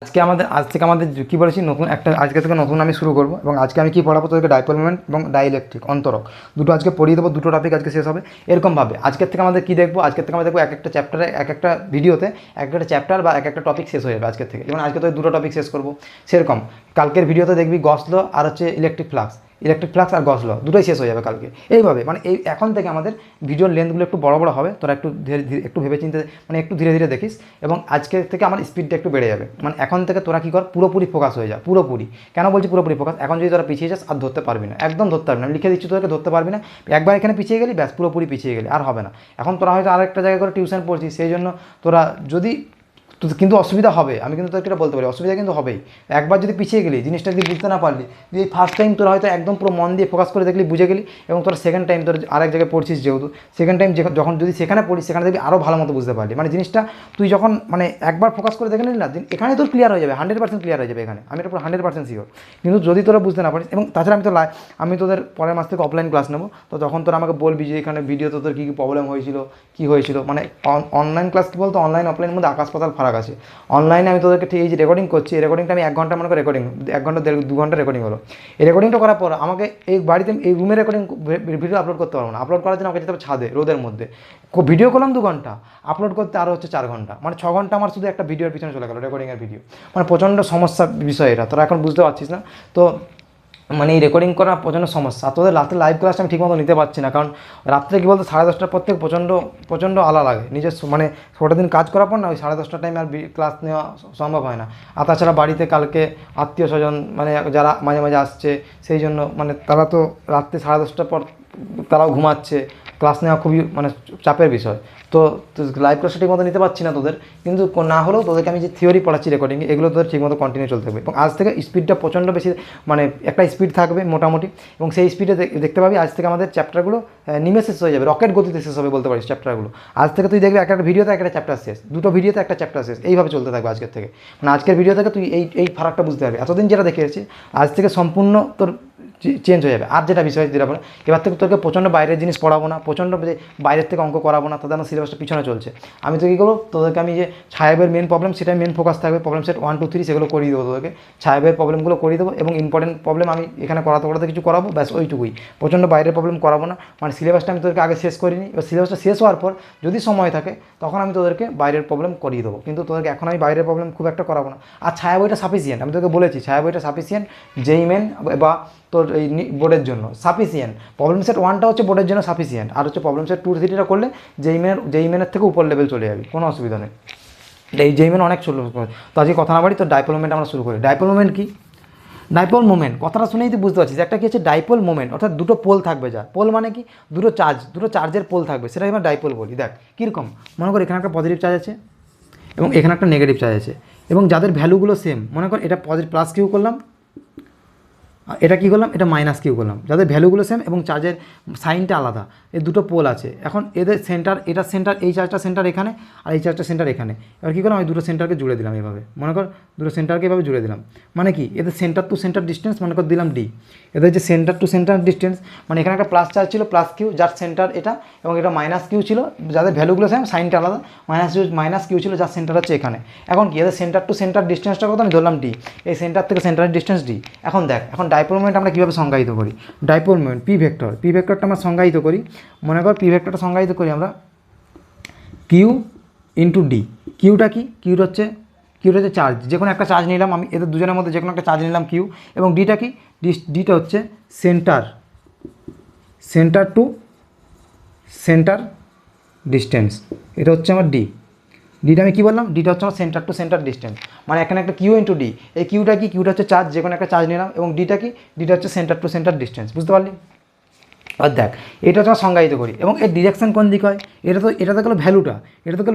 আজ থেকে আমাদের কী বলেছি নতুন একটা আজকে থেকে নতুন আমি শুরু করবো এবং আজকে আমি কী পড়াবো তোদেরকে ডাইপোল মোমেন্ট এবং ডাইইলেকট্রিক অন্তরক দুটো আজকে পড়িয়ে দেবো, দুটো টপিক আজকে শেষ হবে। এরকমভাবে আজকের থেকে আমাদের কী দেখবো, আজকের থেকে আমরা দেখবো এক একটা চ্যাপ্টারে এক একটা ভিডিওতে এক একটা চ্যাপ্টার বা এক একটা টপিক শেষ হয়ে যাবে আজকের থেকে। যেমন আজকে তো দুটো টপিক শেষ করবো, সেরকম কালকের ভিডিওতে দেখবি গস ল আর হচ্ছে ইলেকট্রিক ফ্লাক্স আর গস ল দুটোই শেষ হয়ে যাবে কালকে। এইভাবে মানে এই এখন থেকে আমাদের ভিডিওর লেন্থগুলো একটু বড় বড় হবে, তোরা একটু ধীরে ধীরে একটু ভেবে চিন্তে মানে একটু ধীরে ধীরে দেখিস এবং আজকে থেকে আমার স্পিডটা একটু বেড়ে যাবে। মানে এখন থেকে তোরা কী কর, পুরোপুরি ফোকাস হয়ে যা, পুরোপুরি। কেন বলছি পুরোপুরি ফোকাস? এখন যদি তোরা পিছিয়ে যাস আর ধরতে পারবি না, একদম ধরতে পারবি না, লিখে দিচ্ছি তোদেরকে, ধরতে পারবি না। একবার এখানে পিছিয়ে গেলি ব্যাস পুরোপুরি পিছিয়ে গেলি, আর হবে না। এখন তোরা হয়তো আরেকটা জায়গায় করে টিউশন পড়ছিস, সেই জন্য তোরা যদি কিন্তু অসুবিধা হবে, আমি কিন্তু তোকে এটা বলতে পারি, অসুবিধা কিন্তু হবেই। একবার যদি পিছিয়ে গেলি, জিনিসটা যদি বুঝতে না পারলি, যদি ফার্স্ট টাইম তোরা হয়তো একদম পুরো মন দিয়ে ফোকাস করে দেখলি, বুঝে গেলি, এবং তোরা সেকেন্ড টাইম তোর আরেক জায়গায় পড়ছিস, যেহেতু সেকেন্ড টাইম যখন যদি সেখানে পড়িস, সেখানে দেখবি আরও ভালো মতো বুঝতে পারলি। মানে জিনিসটা তুই যখন মানে একবার ফোকাস করে দেখে নিলি না, এখানে তোর ক্লিয়ার হয়ে যাবে, 100% ক্লিয়ার হয়ে যাবে এখানে, আমি এটা পুরো 100% শিওর। কিন্তু যদি তোরা বুঝতে না পারিস, এবং তাছাড়া আমি তোদের পরের মাস থেকে অফলাইন ক্লাস নেবো, তো তখন তোরা আমাকে বলবি যে এখানে ভিডিওতে তোর কী কী প্রবলেম হয়েছিল, কী হয়েছিল। মানে অনলাইন ক্লাস কী বলতো, অনলাইন অফলাইনের মধ্যে আকাশ পাতাল ফারাক আছে। অনলাইনে আমি তোদেরকে ঠিক এই যে রেকর্ডিং করছি, এই রেকর্ডিংটা আমি 1 ঘন্টা মনে করে রেকর্ডিং, 1 ঘন্টা 2 ঘন্টা রেকর্ডিং হলো। এই রেকর্ডিংটা করার পর আমাকে এই বাড়িতে এই রুমে রেকর্ডিং ভিডিও আপলোড করতে পারবো না। আপলোড করার জন্য আমাকে যেতে হবে ছাদে, রোদের মধ্যে। ভিডিও করলাম 2 ঘন্টা, আপলোড করতে আরও হচ্ছে 4 ঘন্টা, মানে 6 ঘন্টা আমার শুধু একটা ভিডিওর পিছনে চলে গেলো, রেকর্ডিংয়ের ভিডিও। মানে প্রচণ্ড সমস্যার বিষয় এটা, তোরা এখন বুঝতে পারছিস না। তো মানে এই রেকর্ডিং করা প্রচণ্ড সমস্যা। তোদের রাত্রে লাইভ ক্লাসটা আমি ঠিকমতো নিতে পারছি না, কারণ রাত্রে কী বলতো 10:30টার পর থেকে প্রচণ্ড আলা লাগে। নিজের মানে গোটা দিন কাজ করার পর না, ওই 10:30টার টাইমে আর ক্লাস নেওয়া সম্ভব হয় না। আর তাছাড়া বাড়িতে কালকে আত্মীয় স্বজন মানে যারা মাঝে মাঝে আসছে, সেই জন্য মানে তারা তো রাত্রে 10:30টার পর তারাও ঘুমাচ্ছে, ক্লাস নেওয়া খুবই মানে চাপের বিষয়। তো লাইভ ক্লাসটা ঠিকমতো নিতে পারছি না তোদের, কিন্তু না হলেও তোদেরকে আমি যে থিওরি পড়াচ্ছি রেকর্ডিংয়ে, এগুলো তোদের ঠিকমতো কন্টিনিউ চলতে হবে। এবং আজ থেকে স্পিডটা প্রচণ্ড বেশি, মানে একটা স্পিড থাকবে মোটামুটি, এবং সেই স্পিডে দেখতে পাবি আজ থেকে আমাদের চ্যাপ্টারগুলো নিমে শেষ হয়ে যাবে, রকেট গতিতে শেষ হবে বলতে পারিস চ্যাপ্টারগুলো। আজ থেকে তুই দেখবি একটা ভিডিওতে একটা চ্যাপ্টার শেষ, দুটো ভিডিওতে একটা চ্যাপ্টার শেষ, এইভাবে চলতে থাকবে আজকের থেকে। মানে আজকের ভিডিও থেকে তুই এই ফারাকটা বুঝতে পারবি। এতদিন যেটা দেখে এসেছি, আজ থেকে সম্পূর্ণ তোর চেঞ্জ হয়ে যাবে। আর যেটা বিষয় যেটা বলে, এবার থেকে তোকে প্রচণ্ড বাইরের জিনিস পড়াবো না, প্রচণ্ড বাইরের থেকে অঙ্ক করাবো না, তাদের আমার সিলেবাসটা পিছনে চলছে। আমি তো কী করবো, তোদেরকে আমি যে সাহেবের মেন প্রবলেম, সেটাই মেন ফোকাস থাকবে, প্রবলেম সেট 1 2 3 সেগুলো করিয়ে দেবো তোদেরকে, সাহেবের প্রবলেমগুলো করিয়ে দেবো, এবং ইম্পর্টেন্ট প্রবলেম আমি এখানে করাতে কিছু করাবো, ব্যাস ওইটুকুই। প্রচণ্ড বাইরের প্রবলেম করাবো না। মানে সিলেবাসটা আমি তোদেরকে আগে শেষ করিনি, এবার সিলেবাসটা শেষ হওয়ার পর যদি সময় থাকে, তখন আমি তোদেরকে বাইরের প্রবলেম করিয়ে দেবো, কিন্তু তোদেরকে এখন আমি বাইরের প্রবলেম খুব একটা করাবো না। আর ছায়া বইটা সাফিসিয়েন্ট, আমি তোকে বলেছি ছায়া বইটা সাফিসিয়েন্ট, যেই মেন বা তোর এই বোর্ডের জন্য সাফিসিয়েন্ট। প্রবলেম সেট 1টা হচ্ছে বোর্ডের জন্য সাফিসিয়েন্ট, আর হচ্ছে প্রবলেম সেট 2 3টা করলে যেই মেনের থেকে উপর লেভেল চলে যাবে, কোনো অসুবিধা নেই। এই যেই মেন অনেক চলে। তো আজকে কথা না বাড়ি, তো ডাইপোল মোমেন্ট আমরা শুরু করি। ডাইপোল মোমেন্ট কি? ডাইপোল মোমেন্ট কথাটা শুনেই তুই বুঝতে পারছিস, একটা কি হচ্ছে ডাইপোল মোমেন্ট, অর্থাৎ দুটো পোল থাকবে। যা পোল মানে কি, দুটো চার্জের পোল থাকবে, সেটাই আমরা ডাইপোল বলি। দেখ কীরকম, মনে কর এখানে একটা পজিটিভ চার্জ আছে এবং এখানে একটা নেগেটিভ চার্জ আছে, এবং যাদের ভ্যালুগুলো সেম, মনে কর এটা পজিটিভ প্লাস কিউ করলাম, এটা কী করলাম, এটা মাইনাস কিউ করলাম, যাদের ভ্যালুগুলো সেম এবং চার্জের সাইনটা আলাদা। এই দুটো পোল আছে, এখন এদের সেন্টার, এটা সেন্টার, এই চার্জটা সেন্টার এখানে, আর এই চার্জটা সেন্টার এখানে। এবার কী করলাম, আমি দুটো সেন্টারকে জুড়ে দিলাম এভাবে, মনে কর দুটো সেন্টারকে এভাবে জুড়ে দিলাম। মানে কি, এদের সেন্টার টু সেন্টার ডিস্টেন্স মনে কর দিলাম ডি। এদের যে সেন্টার টু সেন্টার ডিস্টেন্স, মানে এখানে একটা প্লাস চার্জ ছিল, প্লাস কিউ, যার সেন্টার এটা, এবং এটা মাইনাস কিউ ছিল, যাদের ভ্যালুগুলো সেম, সাইনটা আলাদা, মাইনাস কিউ ছিল, যার সেন্টার হচ্ছে এখানে। এখন কি, এদের সেন্টার টু সেন্টার ডিস্টেন্সটা কত, আমি ধরলাম ডি, এই সেন্টার থেকে সেন্টারের ডিস্টেন্স ডি। এখন দেখ, এখন ডাইপোল মোমেন্ট আমরা কীভাবে সংজ্ঞায়িত করি, ডাইপোল মোমেন্ট পি ভেক্টরটা আমরা সংজ্ঞায়িত করি। মনে কর পি ভেক্টরটা সংজ্ঞায়িত করি আমরা কিউ ইন্টু ডি। কিউটা কি, কিউটা হচ্ছে চার্জ, যে কোনো একটা চার্জ নিলাম আমি, এদের দুজনের মধ্যে যে কোনো একটা চার্জ নিলাম কিউ, এবং ডিটা কি, ডিটা হচ্ছে সেন্টার টু সেন্টার ডিস্টেন্স, এটা হচ্ছে আমার ডিটা আমি কী বললাম, ডিটা হচ্ছে আমার সেন্টার টু সেন্টার ডিস্টেন্স। মানে এখানে একটা কিউ ইন্টু ডি, এই কিউটা কি, কিউটা হচ্ছে চার্জ, যে কোনো একটা চার্জ নিলাম, এবং ডিটা কি, ডিটা হচ্ছে সেন্টার টু সেন্টার ডিস্টেন্স। বুঝতে পারলি? আর দেখ, এটা হচ্ছে আমরা সংজ্ঞায়িত করি, এবং এর ডিরেকশন কোন দিক হয়, এটা তো গেলো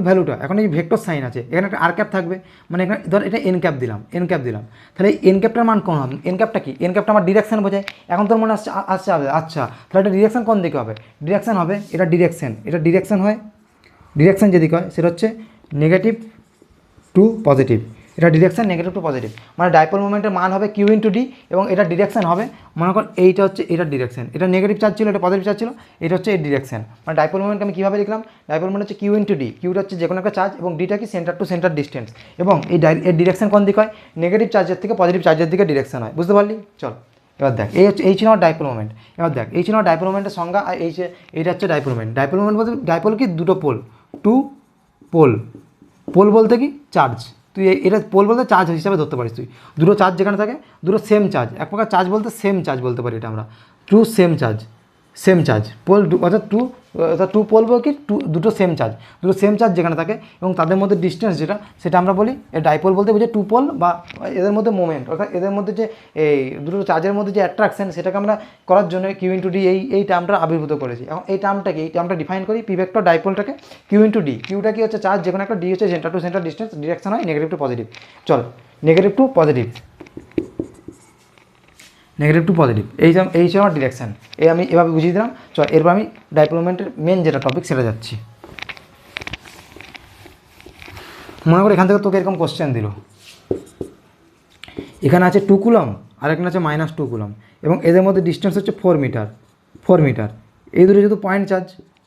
ভ্যালুটা, এখন এই ভেক্টর সাইন আছে, এখানে একটা আর ক্যাপ থাকবে, মানে এখানে ধর এটা এন ক্যাপ দিলাম, তাহলে এই এন ক্যাপটার মান কোন হবে, এন ক্যাপটা কি, এন ক্যাপটা আমার ডিরেকশন বোঝায়। এখন তোর মনে আসছে আচ্ছা, তাহলে এটা ডিরেকশন কোন দিকে হবে, ডিরেকশন হবে, এটা ডিরেকশন হয়, ডিরেকশন যেদিকে হয় সেটা হচ্ছে নেগেটিভ টু পজিটিভ, এটা ডিরেকশন নেগেটিভ টু পজিটিভ, মানে ডাইপোল মোমেন্টের মান হবে কিউ ইন্টু ডি এবং এটা ডিরেকশন হবে, মনে কর এইটা হচ্ছে এটার ডিরেকশন, এটা নেগেটিভ চার্জ ছিল, এটা পজিটিভ চার্জ ছিল, এটা হচ্ছে এর ডিরেকশন। মানে ডাইপোল মোমেন্ট আমি কীভাবে লিখলাম, ডাইপোল মোমেন্ট হচ্ছে কিউ ইন্টু ডি, কিউটা হচ্ছে যে কোনো একটা চার্জ এবং ডিটা কি সেন্টার টু সেন্টার ডিস্টেন্স, এবং এর ডিরেকশন কোন দিক হয়, নেগেটিভ চার্জের থেকে পজিটিভ চার্জের দিকে ডিরেকশন হয়, বুঝতে পারলি? চল এবার দেখ, এই ছিল আমার ডাইপোল মোমেন্ট। এবার দেখ এই ছিল আমার ডাইপোল মোমেন্টের সংজ্ঞা, আর এইটা হচ্ছে ডাইপোল মোমেন্ট। ডাইপোল মোমেন্ট বলতে ডাইপোল কি দুটো পোল, টু পোল, পোল বলতে কি চার্জ, তুই এটা পোল বলতে চার্জ হিসাবে ধরতে পারিস, তুই দুটো চার্জ যেখানে থাকে দুটো সেম চার্জ, এক প্রকার চার্জ বলতে সেম চার্জ বলতে পারি এটা আমরা, two same charge, same charge pole অর্থাৎ টু পোল বল কি দুটো সেম চার্জ যেখানে থাকে এবং তাদের মধ্যে ডিস্টেন্স যেটা সেটা আমরা বলি ডাইপোল বলতে বুঝি টু পোল, বা এদের মধ্যে মোমেন্ট অর্থাৎ এদের মধ্যে যে এই দুটো চার্জের মধ্যে যে অ্যাট্রাকশন সেটাকে আমরা করার জন্য কিউ ইন্টু ডি এই টার্মটা আবির্ভূত করেছি। এখন এই টার্মটা ডিফাইন করি, পি ভেক্টর ডাইপোলটাকে কিউ ইন্টু ডি, কিউটা কি হচ্ছে চার্জ যেখানে একটা, ডি হচ্ছে centre to centre distance, direction হয় নেগেটিভ টু পজিটিভ। চল negative to positive, negative to positive, এই ছিল আমার ডিরেকশান, এই আমি এভাবে বুঝিয়ে দিলাম। চল এরপর আমি ডাইপোল মোমেন্টের মেন যেটা টপিক সেটা যাচ্ছি। মনে করি এখান থেকে তোকে এরকম কোশ্চেন দিল, এখানে আছে 2 কুলম আর এখানে আছে -2 কুলম এবং এদের মধ্যে ডিস্টেন্স হচ্ছে 4 মিটার, এই দুটো যেহেতু পয়েন্ট চার্জ,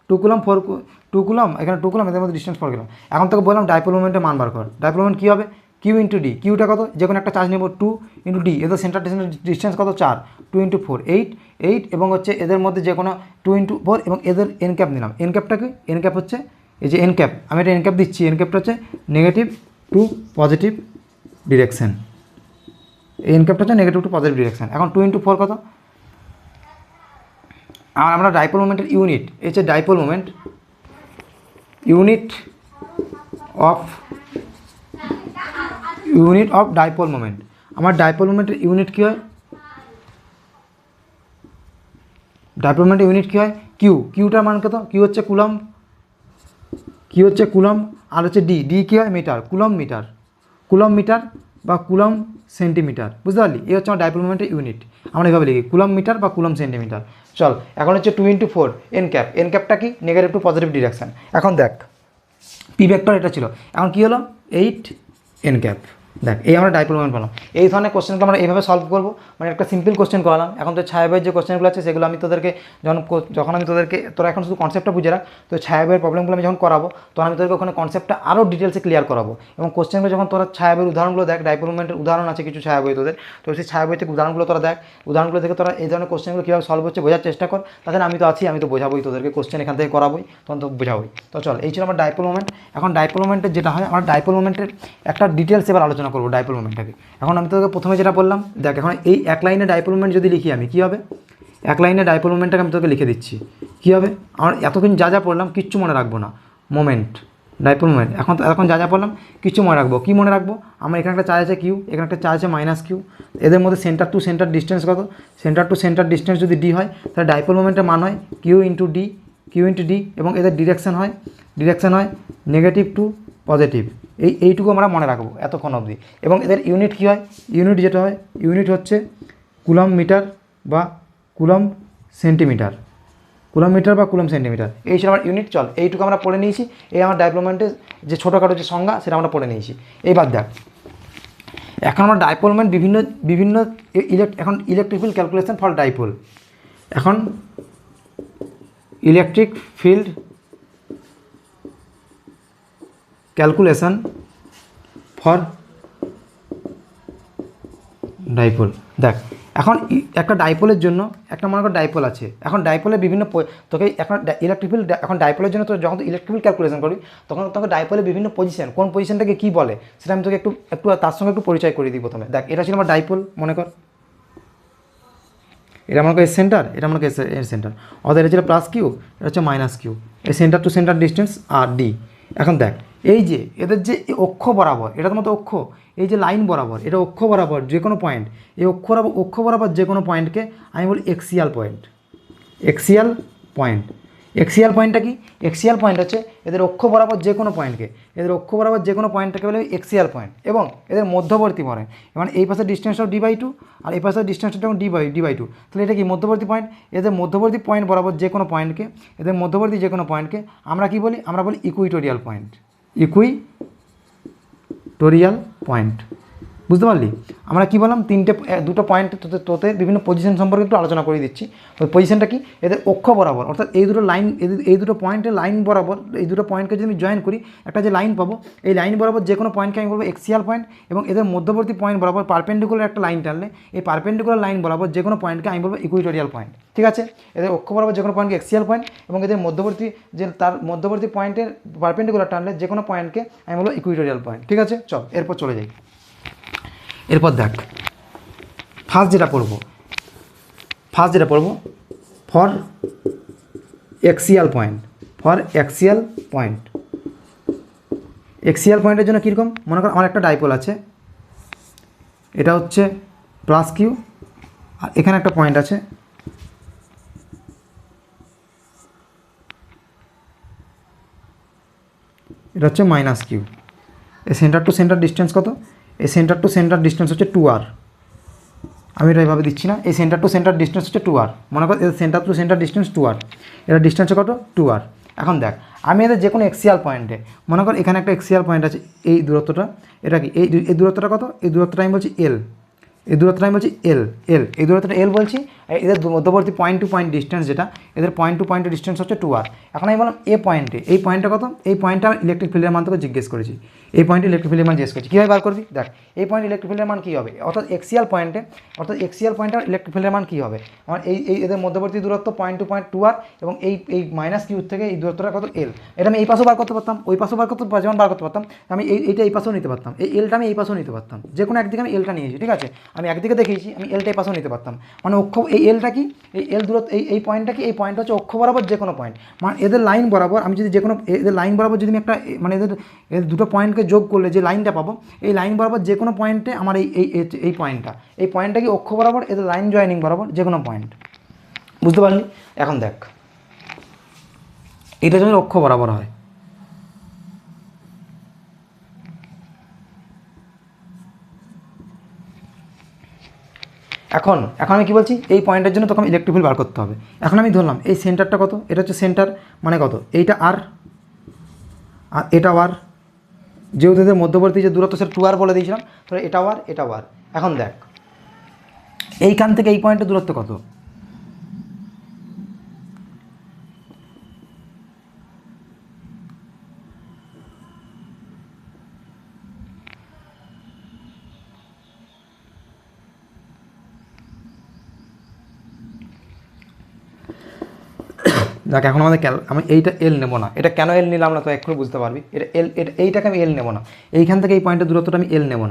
2 কুলম এখানে 2 কুলম, এদের মধ্যে ডিস্টেন্স 4 কুলম। এখন তোকে বললাম ডাইপোল মোমেন্টের মান বার কর, ডাইপোল মোমেন্ট কী হবে, কিউ ইন্টু ডি, কিউটা কত, যে কোনো একটা চার্জ নেব 2 ইন্টু ডি, এদের সেন্টার ডিস্টেন্স কত 4, 2 ইন্টু 4 8 এবং হচ্ছে এদের মধ্যে যে কোনো 2 ইন্টু 4 এবং এদের এন ক্যাপ নিলাম, এন ক্যাপটা কি, এন ক্যাপ হচ্ছে এই যে এন ক্যাপ, আমি এটা এন ক্যাপ দিচ্ছি, এন ক্যাপটা হচ্ছে negative to positive direction, N ক্যাপটা হচ্ছে নেগেটিভ টু পজিটিভ ডিরেকশন। এখন 2 ইন্টু 4 কত, আর আমরা ডাইপোল মোমেন্টের ইউনিট, এই যে dipole moment unit of dipole moment, আমার ডাইপোল মোমেন্টের ইউনিট কী হয়, ডাইপোল মোমেন্টের ইউনিট কী হয়, কিউটার মান কত, কিউ হচ্ছে কুলম আর হচ্ছে ডি কী হয় মিটার, কুলম মিটার বা কুলম সেন্টিমিটার, বুঝতে পারলি? এই হচ্ছে আমার ডাইপোল মোমেন্টের ইউনিট, আমরা এভাবে লিখি কুলম মিটার বা কুলম সেন্টিমিটার। চল এখন হচ্ছে 2 ইন্টু 4 এন ক্যাপটা কি নেগেটিভ টু পজিটিভ ডিরেকশন। এখন দেখ পি ভেক্টর এটা ছিল, এখন কী হলো 8 এন ক্যাপ। দেখ এই আমরা ডাইপোল মোমেন্ট পেলাম, এই ধরনের কোশ্চেনগুলো আমরা এইভাবে সলভ করবো, মানে একটা সিম্পল কোশ্চেন করালাম। এখন তো ছায়াবের যে কোশ্চেনগুলো আছে সেগুলো আমি তোদেরকে যখন আমি তোদেরকে, তোরা এখন শুধু কনসেপ্টটা বুঝে রাখ, তো ছায়াবের প্রবলেমগুলো আমি যখন করাবো তখন আমি তোদেরকে ওখানে কনসেপ্টটা আরও ডিটেলসে ক্লিয়ার করাবো এবং কোশ্চেনগুলো যখন তোরা ছায়াবের উদাহরণগুলো দেখ, ডাইপোল মোমেন্টের উদাহরণ আছে কিছু ছায়াবই তোদের, তো সেই ছায়াবই থেকে উদাহরণগুলো তোরা দেখ, উদাহরণগুলো থেকে তোরা এই ধরনের কোশ্চেনগুলো কীভাবে সলভ হচ্ছে বোঝার চেষ্টা কর, তাছাড়া আমি তো আছি, আমি তো বোঝাবোই তোদেরকে, কোশ্চেন এখান থেকে করাবোই, তখন তো বোঝাবোই। তো চল এই ছিল আমার ডাইপোল মোমেন্ট। এখন ডাইপোল মোমেন্টের যেটা হয়, আমার ডাইপোল মোমেন্টের একটা ডিটেলস এবার আলোচনা করবো ডাইপোল মোমেন্টটাকে। এখন আমি তোকে প্রথমে যেটা বললাম, দেখ এখন এই এক লাইনে ডাইপোল মোমেন্ট যদি লিখি আমি, কী হবে, এক লাইনে ডাইপোল মোমেন্টটাকে আমি তোকে লিখে দিচ্ছি, কী হবে, আমার এতক্ষণ যা পড়লাম কিচ্ছু মনে রাখবো না, মোমেন্ট ডাইপোল মোমেন্ট এখন যা পড়লাম কিচ্ছু মনে রাখবো, কী মনে রাখবো, আমার এখানে একটা চার্জ আছে কিউ, এখানে একটা চার্জ আছে -কিউ, এদের মধ্যে সেন্টার টু সেন্টার ডিস্টেন্স কত, সেন্টার টু সেন্টার ডিস্টেন্স যদি ডি হয় তাহলে ডাইপোল মোমেন্টের মান হয় কিউ ইন্টু ডি এবং এদের ডিরেকশন হয় নেগেটিভ টু পজিটিভ, এইটুকু আমরা মনে রাখবো এতক্ষণ অবধি। এবং এদের ইউনিট কী হয়, ইউনিট হচ্ছে কুলম মিটার বা কুলম সেন্টিমিটার, এই ছিল আমার ইউনিট। চল এইটুকু আমরা পড়ে নিয়েছি, এই আমার ডাইপোল মোমেন্টের যে ছোটোখাটো যে সংজ্ঞা সেটা আমরা পড়ে নিয়েছি। এইবার দেখ এখন আমরা ডাইপোল মোমেন্ট বিভিন্ন এখন electric field calculation for dipole, এখন electric field calculation for dipole. দেখ এখন একটা ডাইপোলের জন্য একটা মনে কর ডাইপোল আছে, এখন ডাইপোলের বিভিন্ন তোকে এখন ইলেকট্রিক ফিল্ড, এখন ডাইপোলের জন্য তো যখন ইলেকট্রিক ফিল্ড ক্যালকুলেশন করবি তখন তোকে ডাইপোলের বিভিন্ন পজিশন, কোন পজিশনটাকে কী বলে সেটা আমি তোকে একটু তার সঙ্গে একটু পরিচয় করে দিই প্রথমে। দেখ এটা ছিল আমার ডাইপোল, মনে কর এটা মনে কর এর সেন্টার, এটা মনে কর এর সেন্টার, অর্থাৎ এটা ছিল +কিউ, এটা হচ্ছে -কিউ, এই centre to centre distance R D. এখন দেখ এই যে এদের যে অক্ষ বরাবর, এটা তোমার তো অক্ষ, এই যে লাইন বরাবর, এটা অক্ষ বরাবর যে কোনো পয়েন্ট, এই অক্ষ বরাবর যে কোনো পয়েন্টকে আমি বলি এক্সিয়াল পয়েন্টটা কি, এক্সিয়াল পয়েন্ট হচ্ছে এদের অক্ষ বরাবর যে কোনো পয়েন্টটাকে বলে এক্সিয়াল পয়েন্ট এবং এদের মধ্যবর্তী পয়েন্ট, মানে এই পাশের ডিস্টেন্সটাও d/2 আর এই পাশের ডিস্টেন্সটা যখন d/2, তাহলে এটা কি মধ্যবর্তী পয়েন্ট, এদের মধ্যবর্তী পয়েন্ট বরাবর যে কোনো পয়েন্টকে, আমরা কি বলি, আমরা বলি ইকুইটোরিয়াল পয়েন্ট, ইকুইটোরিয়াল পয়েন্ট। বুঝতে পারলি? আমরা কী বললাম, দুটো পয়েন্ট তোতে বিভিন্ন পজিশন সম্পর্কে একটু আলোচনা করে দিচ্ছি। ওই পজিশনটা কি, এদের অক্ষ বরাবর, অর্থাৎ এই দুটো লাইন, এই দুটো পয়েন্টের লাইন বরাবর, এই দুটো পয়েন্টকে যদি আমি জয়েন করি একটা যে লাইন পাবো, এই লাইন বরাবর যে কোনো পয়েন্টকে আমি বলবো এক্সিয়াল পয়েন্ট, এবং এদের মধ্যবর্তী পয়েন্ট বরাবর পারপেন্ডিকুলার একটা লাইন টানলে এই পারপেন্ডিকুলার লাইন বরাবর যে কোনো পয়েন্টকে আমি বলবো ইকুইটোরিয়াল পয়েন্ট। ঠিক আছে? এদের অক্ষ বরাবর যে কোনো পয়েন্টকে এক্সিয়াল পয়েন্ট, এবং এদের মধ্যবর্তী যে তার মধ্যবর্তী পয়েন্টের পারপেন্ডিকুলার টানলে যে কোনো পয়েন্টকে আমি বলবো ইকুইটোরিয়াল পয়েন্ট। ঠিক আছে? চল এরপর চলে যাই। এরপর দেখ, ফার্স্ট যেটা পড়বো ফর এক্সিয়াল পয়েন্ট। এক্সিয়াল পয়েন্টের জন্য কীরকম, মনে কর আমার একটা ডাইপোল আছে, এটা হচ্ছে প্লাস কিউ, আর এখানে একটা পয়েন্ট আছে, এটা হচ্ছে মাইনাস কিউ। এই সেন্টার টু সেন্টার ডিস্টেন্স কত? এই সেন্টার টু সেন্টার ডিস্টেন্স হচ্ছে 2r। আমি এটা এইভাবে দিচ্ছি না, এই সেন্টার টু সেন্টার ডিস্টেন্স হচ্ছে 2r। মনে কর centre to centre distance 2r, এটা ডিস্টেন্স কত? 2r। এখন দেখ, আমি এদের যে কোনো এক্সিয়াল পয়েন্টে, মনে কর এখানে একটা এক্সিয়াল পয়েন্ট আছে, এই দূরত্বটা, এটা কি, এই দূরত্বটা কত? এই দূরত্বটা আমি বলছি এল, এই দূরত্বটা আমি বলছি এল, এই দূরত্বটা এল বলছি। এদের মধ্যবর্তী পয়েন্ট টু পয়েন্ট ডিস্টেন্স যেটা, এদের পয়েন্ট টু পয়েন্টের ডিস্টেন্স হচ্ছে 2r। এখন আমি বললাম এই পয়েন্টটা কত? এই পয়েন্টটা ইলেকট্রিক ফিল্ডের মান তোকে জিজ্ঞেস করেছি, এই পয়েন্টে ইলেকট্রিক ফিল্ডের মান জিজ্ঞেস করেছি, কীভাবে বার করবি? দেখ, এই পয়েন্ট ইলেকট্রিক ফিল্ডের মান কী হবে, অর্থাৎ এক্সিয়াল পয়েন্টের ইলেকট্রিক ফিল্ডের মান কী হবে? আমার এদের মধ্যবর্তী দূরত্ব পয়েন্ট টু পয়েন্ট 2r, এবং এই মাইনাস কিউ থেকে এই দূরত্বটা কত? এল। এটা আমি এই পাশেও বার করতে পারতাম, ওই পাশেও বার করতে, যেমন বার করতে পারতাম, আমি এইটা এই পাশেও নিতে পারতাম, এই এলটা আমি এই পাশেও নিতে পারতাম, যে কোনো একদিকে আমি এলটা নিয়েছি। ঠিক আছে? আমি একদিকে দেখিয়েছি, আমি এলটা এই পাশেও নিতে পারতাম। মানে এই এলটা কি, এই এল দূরত্ব, এই পয়েন্টটা কি, এই পয়েন্ট হচ্ছে অক্ষ বরাবর যে কোনো পয়েন্ট। মানে এদের লাইন বরাবর আমি যদি এদের লাইন বরাবর যদি আমি একটা, মানে এদের দুটো পয়েন্টকে যোগ করলে যে লাইনটা পাবো, এই লাইন বরাবর যে কোনো পয়েন্টে আমার এই পয়েন্টটা কি অক্ষ বরাবর, এদের লাইন জয়েনিং বরাবর যে কোনো পয়েন্ট। বুঝতে পারলি? এখন দেখ, এটা যদি অক্ষ বরাবর হয়, এখন আমি কি বলছি, এই পয়েন্টের জন্য তোকে ইলেকট্রিক ফিল্ড বার করতে হবে। এখন আমি ধরলাম এই সেন্টারটা কত, এটা হচ্ছে সেন্টার, মানে কত, এইটা আর এটা আর, যেহেতু এদের মধ্যবর্তী যে দূরত্ব সেটা 2r বলে দিয়েছিলাম, তাহলে এটা আর। এখন দেখ, এইখান থেকে এই পয়েন্টের দূরত্ব কত? দেখ, এখন আমি এইটা এল নেবো না, এটা কেন এল নিলাম না তো এক্ষুনি বুঝতে পারবি। এইটাকে আমি এল নেবো না, এইখান থেকে এই পয়েন্টের দূরত্বটা আমি এল নেবো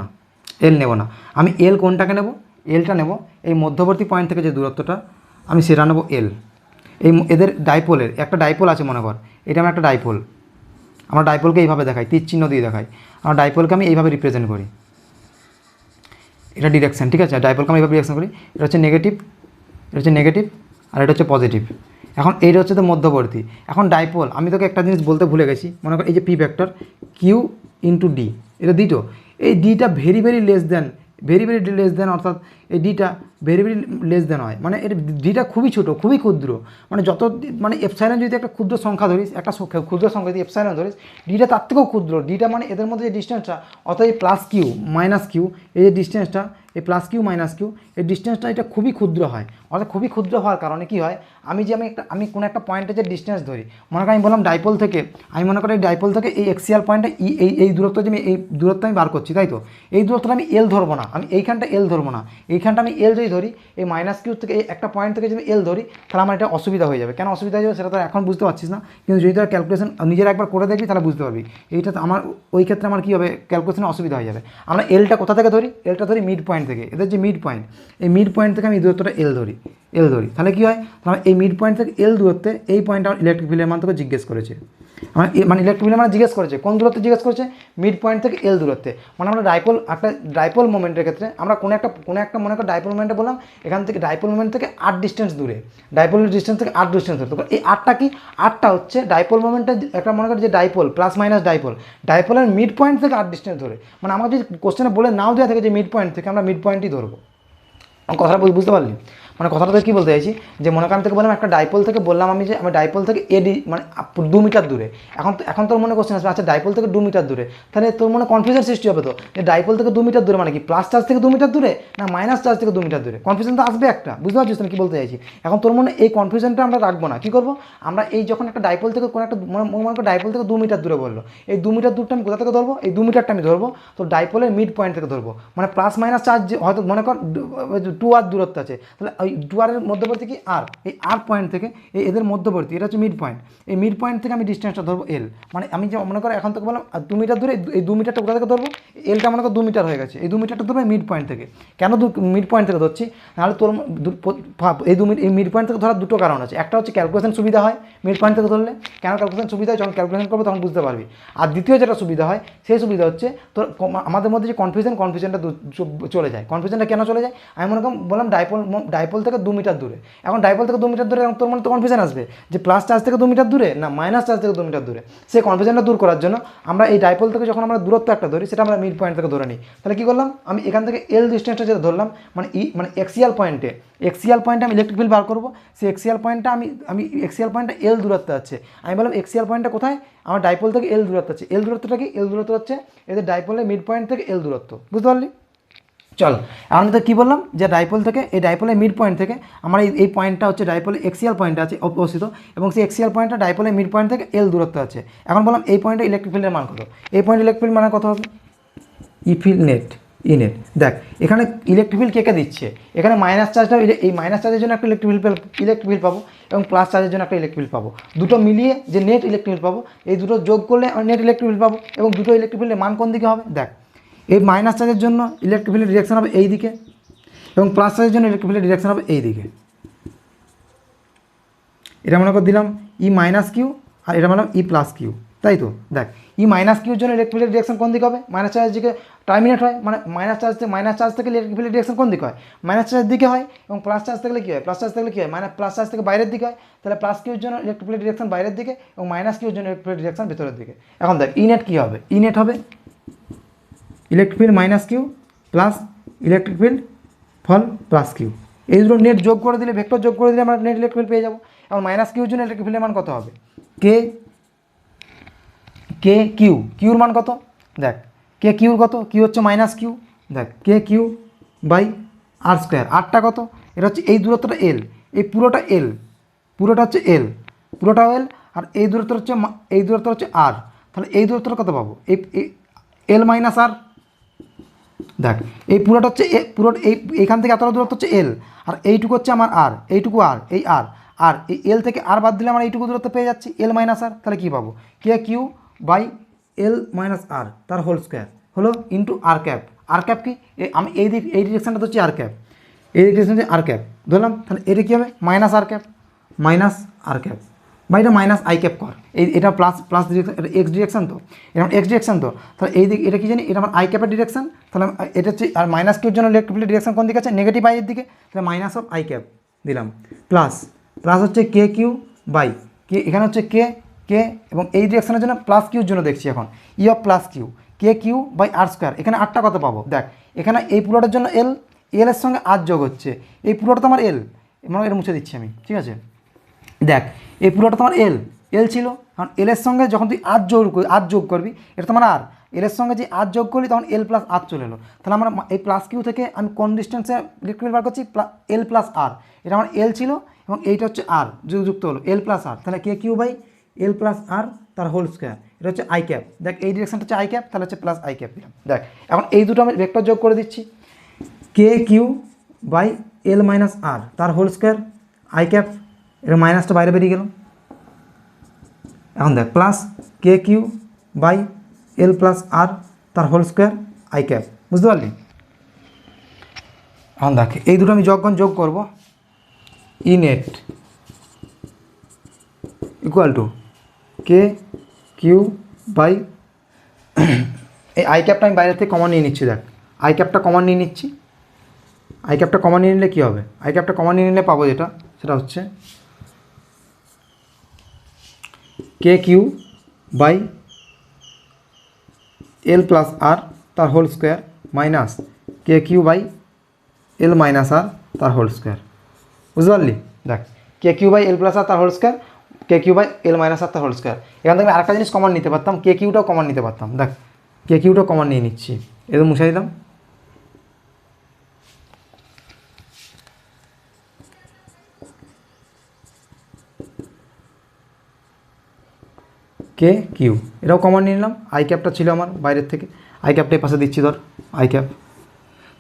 না। আমি এল কোনটাকে নেব? এলটা নেব এই মধ্যবর্তী পয়েন্ট থেকে যে দূরত্বটা, আমি সেটা নেবো এল। এদের ডাইপোলের একটা ডাইপোল আছে, মনে কর এটা আমার একটা ডাইপোল, আমরা ডাইপোলকে এইভাবে দেখাই, তীর চিহ্ন দিয়ে দেখাই, আমার ডাইপোলকে আমি এইভাবে রিপ্রেজেন্ট করি, এটা ডিরেকশন। ঠিক আছে? ডাইপোলকে আমি এইভাবে ডিরেকশন করি, এটা হচ্ছে নেগেটিভ, আর এটা হচ্ছে পজিটিভ। এখন এইটা হচ্ছে তো মধ্যবর্তী। এখন ডাইপোল, আমি তোকে একটা জিনিস বলতে ভুলে গেছি, মনে কর এই যে P vector Q into D, এটা দিটো, এই ডিটা ভেরি লেস দেন, অর্থাৎ এই ডিটা ভেরি লেস দেন হয়, মানে এর ডিটা খুবই ছোটো, খুবই ক্ষুদ্র, মানে যত, মানে এপসাইলন যদি একটা ক্ষুদ্র সংখ্যা ধরিস, একটা ক্ষুদ্র সংখ্যা যদি এপসাইলন ধরিস, ডিটা তার থেকেও ক্ষুদ্র। ডিটা মানে এদের মধ্যে যে ডিস্টেন্সটা, অর্থাৎ এই প্লাস কিউ মাইনাস কিউ, এই যে ডিস্টেন্সটা, এই প্লাস কিউ মাইনাস কিউ, এই ডিস্টেন্সটা এটা খুবই ক্ষুদ্র হয়। অর্থাৎ খুবই ক্ষুদ্র হওয়ার কারণে কী হয়, আমি কোনো একটা পয়েন্টে যে ডিস্টেন্স ধরি, মনে করি আমি বললাম ডাইপোল থেকে, আমি মনে করি ডাইপোল থেকে এই এক্সিয়াল পয়েন্টে এই দূরত্ব, যে এই দূরত্ব আমি বার করছি, তাই তো এই দূরত্বটা আমি এল ধরবো না, আমি এইখানটা এল ধরবো না, এইখানটা আমি এল যদি ধরি, এই মাইনাস কিউ থেকে এই একটা পয়েন্ট থেকে যদি এল ধরি, তাহলে আমার এটা অসুবিধা হয়ে যাবে। কেন অসুবিধা হয়ে যাবে সেটা তো এখন বুঝতে পারছিস না, কিন্তু যদি তোর ক্যালকুলেশন নিজের একবার করে দেখবি তাহলে বুঝতে পারবি। এইটা তো আমার, ওই ক্ষেত্রে আমার কী হবে, ক্যালকুলেশনে অসুবিধা হয়ে যাবে। আমরা এলটা কোথা থেকে ধরি? এলটা ধরি মিড পয়েন্ট থেকে, এদের যে মিড পয়েন্ট, এই মিড পয়েন্ট থেকে আমি এই দূরত্বটা এল ধরি, তাহলে কী হয়, তাহলে এই মিড পয়েন্ট থেকে এল দূরত্বে এই পয়েন্ট আমার ইলেকট্রিক ফিল্ডের মান তোকে জিজ্ঞেস করেছে, মানে ইলেকট্রিক ফিল্ডের মান জিজ্ঞেস করেছে, কোন দূরত্বে জিজ্ঞেস করেছে? মিড পয়েন্ট থেকে এল দূরত্বে। মানে আমরা ডাইপোল মোমেন্টের ক্ষেত্রে আমরা কোনো একটা মনে কর ডাইপোল মোমেন্টে বললাম, এখান থেকে ডাইপোল মোমেন্ট থেকে 8 ডিস্টেন্স দূরে, ডাইপোলের ডিস্টেন্স থেকে 8 ডিস্টেন্স দূরে। তো এই 8টা কি, 8টা হচ্ছে ডাইপোল মোমেন্টের একটা, মনে কর যে ডাইপোল প্লাস মাইনাস ডাইপোলের মিড পয়েন্ট থেকে 8 ডিস্টেন্স ধরে। মানে আমাকে যদি কোশ্চেনে বলে নাও দেওয়া থাকে যে মিড পয়েন্ট থেকে, আমরা মিড পয়েন্টই ধরবো। কথাটা বুঝতে পারলি? মানে কথাটা তো কী বলতে চাইছি যে মনে কর আমি থেকে বললাম একটা ডাইপোল থেকে বললাম আমি যে আমি ডাইপোল থেকে এডি মানে 2 মিটার দূরে। এখন তোর মনে কোশ্চেন আসবে আচ্ছা ডাইপোল থেকে 2 মিটার দূরে, তাহলে তোর মনে কনফিউশন সৃষ্টি হবে তো যে ডাইপোল থেকে 2 মিটার দূরে মানে কি প্লাস চার্জ থেকে 2 মিটার দূরে না মাইনাস চার্জ থেকে 2 মিটার দূরে, কনফিউশন তো আসবে একটা। বুঝতে পারছিস আমি কী বলতে চাইছি? এখন তোর মনে এই কনফিউশনটা আমরা রাখবো না, কী করবো আমরা এই যখন একটা ডাইপোল থেকে কোনো একটা মনে করো ডাইপোল থেকে 2 মিটার দূরে বললো, এই 2 মিটার দূরটা আমি কোথা থেকে ধরবো? এই 2 মিটারটা আমি ধরবো তো ডাইপোলের মিড পয়েন্ট থেকে ধরবো, মানে প্লাস মাইনাস চার্জ হয়তো মনে কর 2 আর দূরত্ব আছে, তাহলে ওই 2 আরের মধ্যবর্তী কি আর, এই আর পয়েন্ট থেকে এই এদের মধ্যবর্তী এটা হচ্ছে মিড পয়েন্ট, এই মিড পয়েন্ট থেকে আমি ডিস্টেন্সটা ধরবো এল। মানে আমি যে মনে করো এখন থেকে বললাম 2 মিটার দূরে, এই 2 মিটারটা কোথা থেকে ধরবো? এলটা মনে করো 2 মিটার হয়ে গেছে, এই 2 মিটারটা ধরবো মিড পয়েন্ট থেকে। কেন মিড পয়েন্ট থেকে ধরছি? নাহলে তোর এই মিড পয়েন্ট থেকে ধরার দুটো কারণ আছে, একটা হচ্ছে ক্যালকুলেশন সুবিধা হয় মিড পয়েন্ট থেকে ধরলে, কেন ক্যালকুলেশন সুবিধা হয় যখন ক্যালকুলেশন করবো তখন বুঝতে পারবি। আর দ্বিতীয় যেটা সুবিধা হয় সেই সুবিধা হচ্ছে তোর আমাদের মধ্যে যে কনফিউশনটা চলে যায়। কনফিউশনটা কেন চলে যায়? আমি মনে করি বললাম ডাইপোল থেকে 2 মিটার দূরে, এখন ডাইপোল থেকে 2 মিটার দূরে তোর মনে তো কনফিউশন আসবে যে প্লাস চার্জ থেকে 2 মিটার দূরে না মাইনাস চার্জ থেকে 2 মিটার দূরে। সেই কনফিউশনটা দূর করার জন্য আমরা এই ডাইপোল থেকে যখন আমরা দূরত্ব একটা ধরি সেটা আমরা মিড পয়েন্ট থেকে ধরে নিই। তাহলে কী করলাম আমি এখান থেকে এল ডিস্টেন্সটা যেটা ধরলাম মানে এক্সিয়াল পয়েন্টে আমি ইলেকট্রিক ফিল্ড বার করবো, সেই এক্সিয়াল পয়েন্টটা আমি এক্সিয়াল পয়েন্টটা এল দূরত্ব আছে, আমি বললাম এক্সিয়াল পয়েন্টটা কোথায়? আমার ডাইপোল থেকে এল দূরত্ব আছে। এল দূরত্বটা কি? এল দূরত্ব হচ্ছে এদের ডাইপোলের মিড পয়েন্ট থেকে এল দূরত্ব। বুঝতে পারলি? চল এখন তো কী বললাম যে ডাইপোল থেকে এই ডাইপোলের মিড পয়েন্ট থেকে আমার এই পয়েন্টটা হচ্ছে ডাইপোলের এক্সিয়াল পয়েন্ট আছে অবস্থিত, এবং সেই এক্সিয়াল পয়েন্টটা ডাইপোলের মিড পয়েন্ট থেকে এল দূরত্ব আছে। এখন বললাম এই পয়েন্টে ইলেকট্রিক ফিল্ডের মান কত? এই পয়েন্ট ইলেকট্রিক ফিল্ড মানে কত হবে? ই ফিল্ড নেট ই নেট। দেখ এখানে ইলেকট্রিক ফিল্ড কে দিচ্ছে, এখানে মাইনাস চার্জটা এই মাইনাস চার্জের জন্য একটা ইলেকট্রিক ফিল্ড পাবো এবং প্লাস চার্জের জন্য একটা ইলেকট্রিক ফিল্ড পাবো, দুটো মিলিয়ে যে নেট ইলেকট্রিক ফিল্ড পাবো, এই দুটো যোগ করলে আমি নেট ইলেকট্রিক ফিল্ড পাবো। এবং দুটো ইলেকট্রিক ফিল্ডের মান কোন দিকে হবে? দেখ এই মাইনাস চার্জের জন্য ইলেকট্রিক ফিল্ডের ডিরেকশন হবে এই দিকে এবং প্লাস চার্জের জন্য ইলেকট্রিক ফিল্ডের ডিরেকশন হবে এই দিকে। এটা মনে করে দিলাম ই মাইনাস কিউ আর এটা বললাম ই প্লাস কিউ, তাই তো? দেখ ই মাইনাস কিউর জন্য ইলেকট্রিক ফিল্ডের ডিরেকশন কোন দিকে হবে? মাইনাস চার্জের দিকে টার্মিনেট হয়, মানে মাইনাস চার্জ থেকে ইলেকট্রিক ফিল্ডের ডিরেকশন কোন দিকে হয়? মাইনাস চার্জের দিকে হয়। এবং প্লাস চার্জ থেকে কী হয়? প্লাস চার্জ থেকে কী হয়? প্লাস চার্জ থেকে বাইরের দিকে হয়। তাহলে প্লাস কিউর জন্য ইলেকট্রিক ফিল্ডের ডিরেকশন বাইরের দিকে এবং মাইনাস কিউর জন্য ইলেকট্রিক ফিল্ডের ডিরেকশন ভেতরের দিকে। এখন দেখ ই নেট কী হবে? ই নেট হবে electric field minus Q plus electric field for plus Q, এই দুটো নেট যোগ করে দিলে ভেক্টর যোগ করে দিলে আমরা নেট ইলেকট্রিক ফিল্ড পেয়ে যাবো। এবং মাইনাস কিউর জন্য ইলেকট্রিক ফিল্ডের মান কত হবে? কিউর মান কত? দেখ কিউর কত? কিউ হচ্ছে মাইনাস কিউ, দেখ কিউ বাই আর স্কোয়ার, আরটা কত? এটা হচ্ছে এই দূরত্বটা এল, এই পুরোটা এল, পুরোটা হচ্ছে এল, পুরোটা এল, আর এই দূরত্ব হচ্ছে আর। তাহলে এই দূরত্বটা কত পাবো? এই এল মাইনাস আর। দেখ এই পুরোটা হচ্ছে এইখান থেকে এতটা দূরত্ব হচ্ছে এল, আর এইটুকু হচ্ছে আমার আর, এইটুকু আর, এই আর এই এল থেকে আর বাদ দিলে আমরা এইটুকু দূরত্ব পেয়ে যাচ্ছি এল মাইনাস আর। তাহলে কী পাবো? Q by L minus R তার হোল স্কোয়ার হলো ইন্টু আর ক্যাপ। আর ক্যাপ কি? আমি এই ডিরেকশানটা হচ্ছে আর ক্যাপ, এই ডিরেকশান হচ্ছে আর ক্যাপ ধরলাম। তাহলে এটা কী হবে? মাইনাস আর ক্যাপ বা এটা মাইনাস আই ক্যাপ কর, এটা প্লাস ডিরেকশন, এটা এক্স ডিরেকশন তো, এটা এক্স ডিরেকশন তো, তাহলে এই দিকে এটা কি জানি? এটা আমার আই ক্যাপের ডিরেকশন। তাহলে এটা হচ্ছে আর মাইনাস কিউর জন্য ইলেকট্রিক ফিল্ডের ডিরেকশন কোন দিকে আছে? নেগেটিভ আইয়ের দিকে। তাহলে মাইনাস অফ আই ক্যাপ দিলাম প্লাস হচ্ছে কিউ বাই এখানে হচ্ছে কে এবং এই ডিরেকশনের জন্য প্লাস কিউর জন্য দেখছি এখন E of plus Q by R square. এখানে আরটা কত পাবো? দেখ এখানে এই পুরোটার জন্য এর সঙ্গে আর যোগ হচ্ছে, এই পুরোটা তো আমার এল, মানে এটা মুছে দিচ্ছি আমি, ঠিক আছে? দেখ এই পুরোটা তোমার এল ছিল, কারণ এলের সঙ্গে যখন তুই আর যোগ করবি এটা তোমার আর, এলের সঙ্গে যে আর যোগ করলি তখন এল প্লাস আর চলে এলো। তাহলে আমরা এই প্লাস কিউ থেকে আমি কোন ডিস্টেন্সে ইলেকট্রিক ফিল্ড বার করছি? এল প্লাস আর, এটা আমার এল ছিল এবং এইটা হচ্ছে আর যুক্ত হলো এল প্লাস আর। তাহলে Q by L plus R তার হোল স্কোয়ার, এটা হচ্ছে আই ক্যাপ। দেখ এই ডিরেকশনটা হচ্ছে আই ক্যাপ, তাহলে হচ্ছে প্লাস আই ক্যাপ দিলাম। দেখ এখন এই দুটো আমি ভেক্টর যোগ করে দিচ্ছি, Q by L minus R তার হোল স্কোয়ার আই ক্যাপ, এটা মাইনাসটা বাইরে বেরিয়ে গেল। এখন দেখ plus Q by L plus R তার হোল স্কোয়ার আই ক্যাপ, বুঝতে পারলি? এখন দেখ এই দুটো আমি যোগ করবো, E net equal to Q by এই আই ক্যাপটা আমি বাইরে থেকে কমন নিয়ে নিচ্ছি। দেখ আই ক্যাপটা কমন নিয়ে নিচ্ছি, আই ক্যাপটা কমন নিয়ে নিলে কী হবে? আই ক্যাপটা কমন নিয়ে নিলে পাবো যেটা, সেটা হচ্ছে Q by L plus R তার whole square minus Q by L minus R তার হোল স্কোয়ার। বুঝতে পারলি? দেখ K Q by L plus R তার whole square, K Q by L minus R তার হোল স্কোয়ার। এখান থেকে আমি আরেকটা জিনিস কমন নিতে পারতাম, কে কিউটাও কমন নিতে পারতাম। দেখ কে কিউটাও কমন নিয়ে নিচ্ছি, এদের মুছে দিলাম। কে কিউ এটাও কমন নিয়ে নিলাম। আই ক্যাপটা ছিল আমার বাইরের থেকে, আই ক্যাপটা এই পাশে দিচ্ছি, ধর আই ক্যাপ।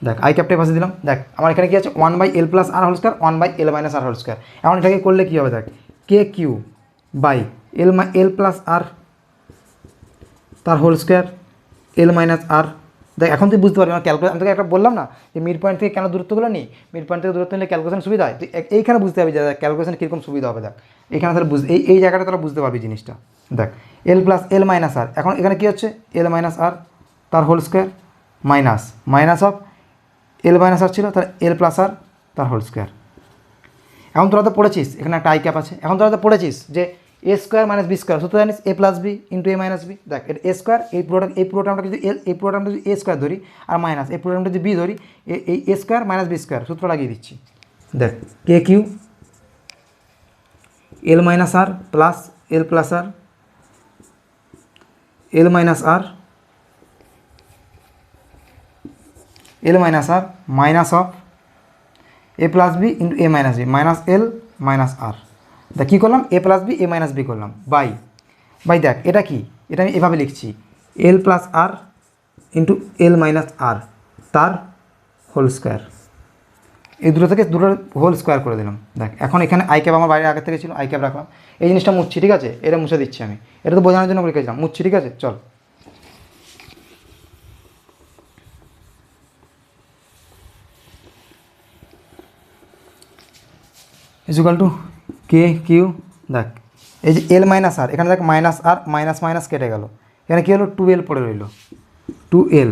দেখ আই ক্যাপটা এই পাশে দিলাম। দেখ আমার এখানে কি আছে, 1/l প্লাস আর হোল স্কোয়ার, 1/l মাইনাস আর হোল স্কোয়ার। এখন এটাকে করলে কী হবে, দেখ K Q by L plus R তার হোল স্কোয়ার, এল মাইনাস আর। দেখ এখন তুই বুঝতে পারবি আমার ক্যালকুলেশন, আমি তোকে একটা বললাম না যে মিড পয়েন্ট থেকে কেন দূরত্বগুলো নিই, মিড পয়েন্ট থেকে দূরত্ব নিলে ক্যালকুলেশন সুবিধা হয়। তুই এইখানে বুঝতে পারবি যে ক্যালকুলেশন কীরকম সুবিধা হবে। দেখ এখানে তাহলে এই জায়গাটা তারা বুঝতে পারবি জিনিসটা। দেখ এল প্লাস এল মাইনাস আর, এখন এখানে কী হচ্ছে, এল মাইনাস আর তার whole square minus of L minus R ছিল, তার এল প্লাস আর তার হোল স্কোয়ার। এখন তোরা তো পড়েছিস এখানে একটা আই ক্যাপ আছে, এখন তোরা তো পড়েছিস যে এ স্কোয়ার মাইনাস বি স্কোয়ার, সূত্র জানিস এ plus B into A minus B. দেখ এটা এ স্কোয়ার, এই পুরোটামটা যদি এই পুরোটামটা যদি এ স্কোয়ার ধরি, আর মাইনাস এই পুরোটামটা যদি বি ধরি, এই A square minus B square সূত্র লাগিয়ে দিচ্ছি। দেখ K Q L minus R plus L plus R L minus R minus of A plus B into A minus B minus L minus R. দেখ কী করলাম, A plus B A minus B করলাম by দেখ এটা কি, এটা আমি এভাবে লিখছি L plus R into L minus R তার হোল স্কোয়ার। এই দুটো থেকে দুটোর হোল স্কোয়ার করে দিলাম। দেখ এখন এখানে আই ক্যাপ আমার বাইরে আগে থেকে ছিল, আই ক্যাপ রাখলাম। এই জিনিসটা মুছছি, ঠিক আছে, এটা মুছে দিচ্ছি আমি, এটা তো বোঝানোর জন্য লিখেছিলাম, মুছছি, ঠিক আছে। চল ইকুয়াল টু কে কিউ। দেখ এই যে এল মাইনাস আর, এখানে দেখ মাইনাস আর মাইনাস কেটে গেল, এখানে কী হলো 2l পড়ে রইল, 2l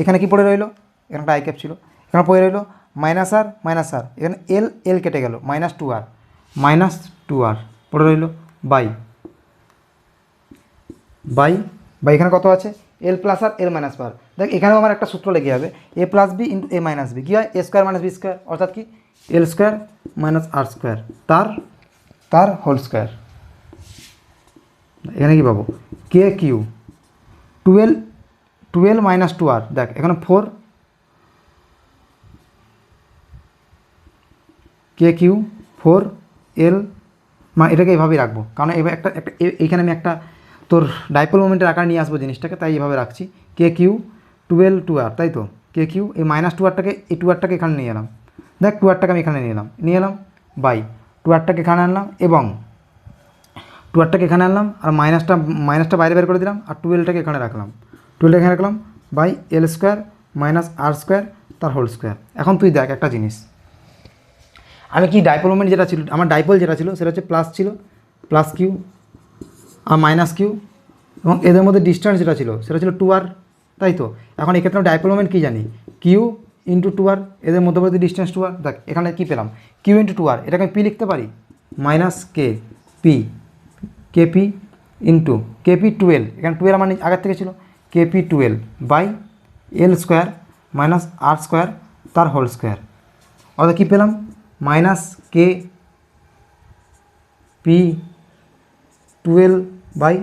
এখানে কি পড়ে রইল, এখানে একটা আই ক্যাপ ছিল, এখানে পড়ে রইল মাইনাস আর এখানে এল কেটে গেল, -2r পড়ে রইল বাই এখানে কত আছে, এল plus R L minus R. দেখ এখানেও আমার একটা সূত্র লেগে যাবে, এ plus B into A minus B, কী হয় এ স্কোয়ার মাইনাস বি স্কোয়ার, অর্থাৎ কি এল স্কোয়ার মাইনাস আর স্কোয়ার তার হোল স্কোয়ার। এখানে কি পাবো, কে কিউ 12 মাইনাস 2r। দেখ এখানে 4 কে কিউ 4l, মানে এটাকে এইভাবেই রাখবো, কারণ এবার একটা এইখানে আমি একটা তোর ডাইপোল মোমেন্টের আকার নিয়ে আসবো জিনিসটাকে, তাই এইভাবে রাখছি কে কিউ 12 2r, তাই তো কে কিউ এই মাইনাস 2rটাকে এই 2rটাকে এখানে নিয়ে এলাম। দেখ 2rটাকে আমি এখানে নিয়ে এলাম বাই 2rটাকে এখানে আনলাম, এবং 2rটাকে এখানে আনলাম, আর মাইনাসটা বাইরে বের করে দিলাম, আর 12টাকে এখানে রাখলাম, by L square minus R square তার হোল স্কোয়ার। এখন তুই দেখ একটা জিনিস, আমি কি ডাইপোল মোমেন্ট যেটা ছিল, আমার ডাইপোল যেটা ছিল সেটা হচ্ছে প্লাস কিউ আর মাইনাস কিউ, এবং এদের মধ্যে ডিস্টেন্স যেটা ছিল সেটা ছিল 2r, তাই তো। এখন এক্ষেত্রে ডাইপোল মোমেন্ট কী জানি, কিউ ইন্টু 2r, এদের মধ্যবর্তী ডিস্টেন্স 2r। দেখ এখানে কী পেলাম, কিউ ইন্টু 2r, এটাকে আমি পি লিখতে পারি, মাইনাস কেপি ইন্টু কেপি 12, এখানে 12 আমার আগের থেকে ছিল, KP 12 by L square minus R square তার হোল স্কোয়ার। অর্থাৎ কী পেলাম, minus K P 12 by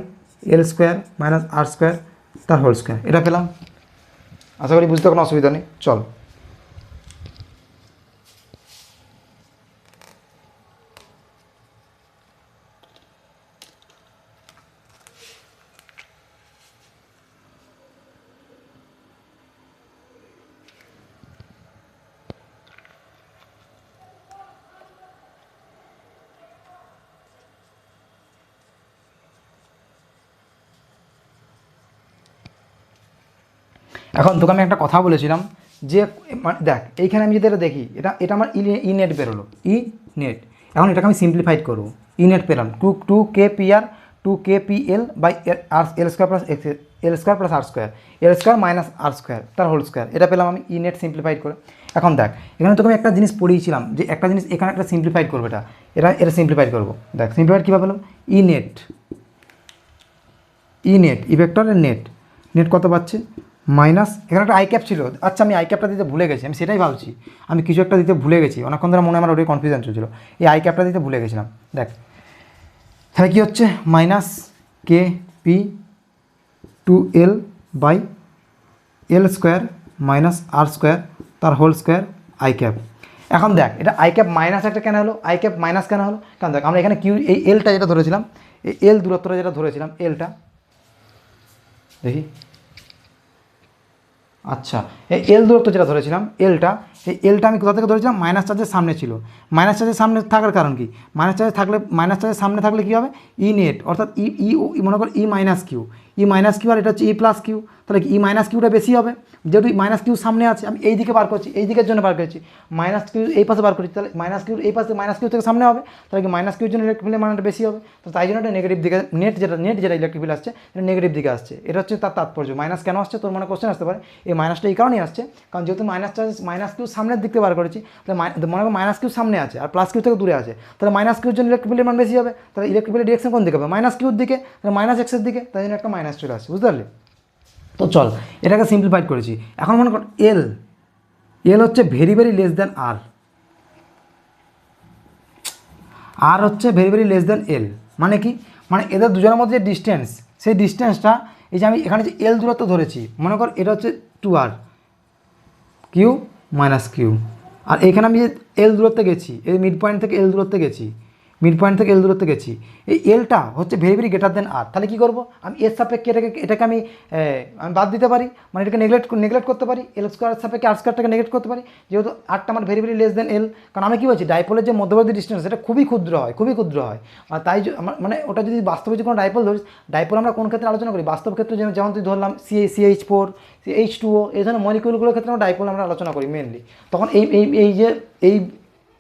L square minus R square তার হোল স্কোয়ার, এটা পেলাম। আশা করি বুঝতে কোনো অসুবিধা নেই। চল এখন তোকে আমি একটা কথা বলেছিলাম যে দেখ এইখানে আমি যদি এটা দেখি, এটা আমার ই নেট বেরোলো, ই নেট। এখন এটাকে আমি সিম্পলিফাইড করবো, ই নেট পেলাম 2kpl by R L square plus R square, L square minus R square তার হোল স্কোয়ার, এটা পেলাম আমি ই নেট সিম্পলিফাইড করে। এখন দেখ এখানে তোকে আমি একটা জিনিস পড়িয়েছিলাম যে একটা জিনিস এখানে একটা সিম্পলিফাইড করবো, এটা সিম্পলিফাইড করবো। দেখ সিম্পলিফাইড কীভাবে পেলাম, ই নেট ই ভেক্টরের নেট কত পাচ্ছে, মাইনাস এখানে একটা আই ক্যাপ ছিল, আচ্ছা আমি আই ক্যাপটা দিতে ভুলে গেছি, আমি সেটাই ভাবছি, আমি কিছু একটা দিতে ভুলে গেছি, অনেকক্ষণ ধরে মনে আমার ওটাই কনফিউশন চলছিল, এই আই ক্যাপটা দিতে ভুলে গেছিলাম। দেখ তাহলে কী হচ্ছে, minus K P two L by L square minus R square তার হোল স্কোয়ার আই ক্যাপ। এখন দেখ এটা আই ক্যাপ মাইনাস একটা কেন হলো, আই ক্যাপ মাইনাস কেন হলো, কারণ দেখ আমরা এখানে কিউ এই এলটা যেটা ধরেছিলাম, এই এল দূরত্বটা যেটা ধরেছিলাম এলটা দেখি, আচ্ছা এই এল দূরত্ব যেটা ধরেছিলাম এলটা, এই এলটা আমি কোথা থেকে ধরেছিলাম, মাইনাস চার্জের সামনে ছিল। মাইনাস চার্জের সামনে থাকার কারণ কি, মাইনাস চার্জের সামনে থাকলে কী হবে, ই নেট অর্থাৎ মনে কর ই মাইনাস কিউ, আর এটা হচ্ছে ই প্লাস কিউ, তাহলে কি ই মাইনাস কিউটা বেশি হবে, যেহেতু মাইনাস কিউ সামনে আছে আমি এই দিকে বার করছি, এই দিকের জন্য বার করছি, মাইনাস কিউ এই পাশে বার করছি, তাহলে মাইনাস কিউ এই পাশে মাইনাস কিউ থেকে সামনে হবে, তাহলে কি মাইনাস কিউর জন্য ইলেকট্রিক ফিল্ডের মানটা বেশি হবে, তো তাই জন্য এটা নেগেটিভ দিকে নেট যেটা ইলেকট্রিক ফিল্ড আসছে এটা নেগেটিভ দিকে আসছে, এটা হচ্ছে তার তাৎপর্য। মাইনাস কেন আসছে তোর মনে কোশ্চেন আসতে পারে, এই মাইনাসটা এই কারণেই আসছে কারণ যেহেতু মাইনাস কিউ সামনের দিক থেকে বার করেছি, তাহলে মনে করো মাইনাস কিউ সামনে আছে আর প্লাস কিউ থেকে দূরে আছে, তাহলে মাইনাস কিউর জন্য ইলেকট্রিক ফিল্ডের মান বেশি হবে, তাহলে ইলেকট্রিক ফিল্ডের ডিরেকশন কোন দিকে হবে, মাইনাস কিউর দিকে, তাহলে মাইনাস এক্সের দিকে, তাই জন্য একটা মাইনাস চলে আসছে, বুঝতে পারলি। তো চল এটাকে সিম্পলিফাইড করেছি, এখন মনে কর এল হচ্ছে ভেরি ভেরি লেস দ্যান আর হচ্ছে ভেরি ভেরি লেস দ্যান এল, মানে কি, মানে এদের দুজনের মধ্যে যে ডিস্টেন্স, সেই ডিস্টেন্সটা এই যে আমি এখানে যে এল দূরত্ব ধরেছি, মনে কর এটা হচ্ছে 2r কিউ মাইনাস কিউ, আর এখানে আমি যে এল দূরত্বে গেছি, এই মিড পয়েন্ট থেকে এল দূরত্বে গেছি, এই এলটা হচ্ছে ভেরি ভেরি গ্রেটার দেন আর, তাহলে কী করবো আমি এর সাপেক্ষে এটাকে আমি বাদ দিতে পারি, মানে এটাকে নেগলেক্ট করতে পারি, এল স্কোয়ার সাপেক্ষে আর স্কোয়ারটাকে নেগলেক্ট করতে পারি, যেহেতু আরটা আমার ভেরি ভেরি লেস দেন এল, কারণ আমি কী বলছি ডাইপোলের যে মধ্যবর্তী ডিস্টেন্স সেটা খুবই ক্ষুদ্র হয়, আর তাই মানে ওটা যদি বাস্তবে যে কোনো ডাইপোল ধরিস, ডাইপোল আমরা কোন ক্ষেত্রে আলোচনা করি, বাস্তব ক্ষেত্রে যেমন তুই ধরলাম CH4 H2O এই ধরনের মলিকিউলগুলোর ক্ষেত্রে আমরা ডাইপোল আমরা আলোচনা করি মেনলি, তখন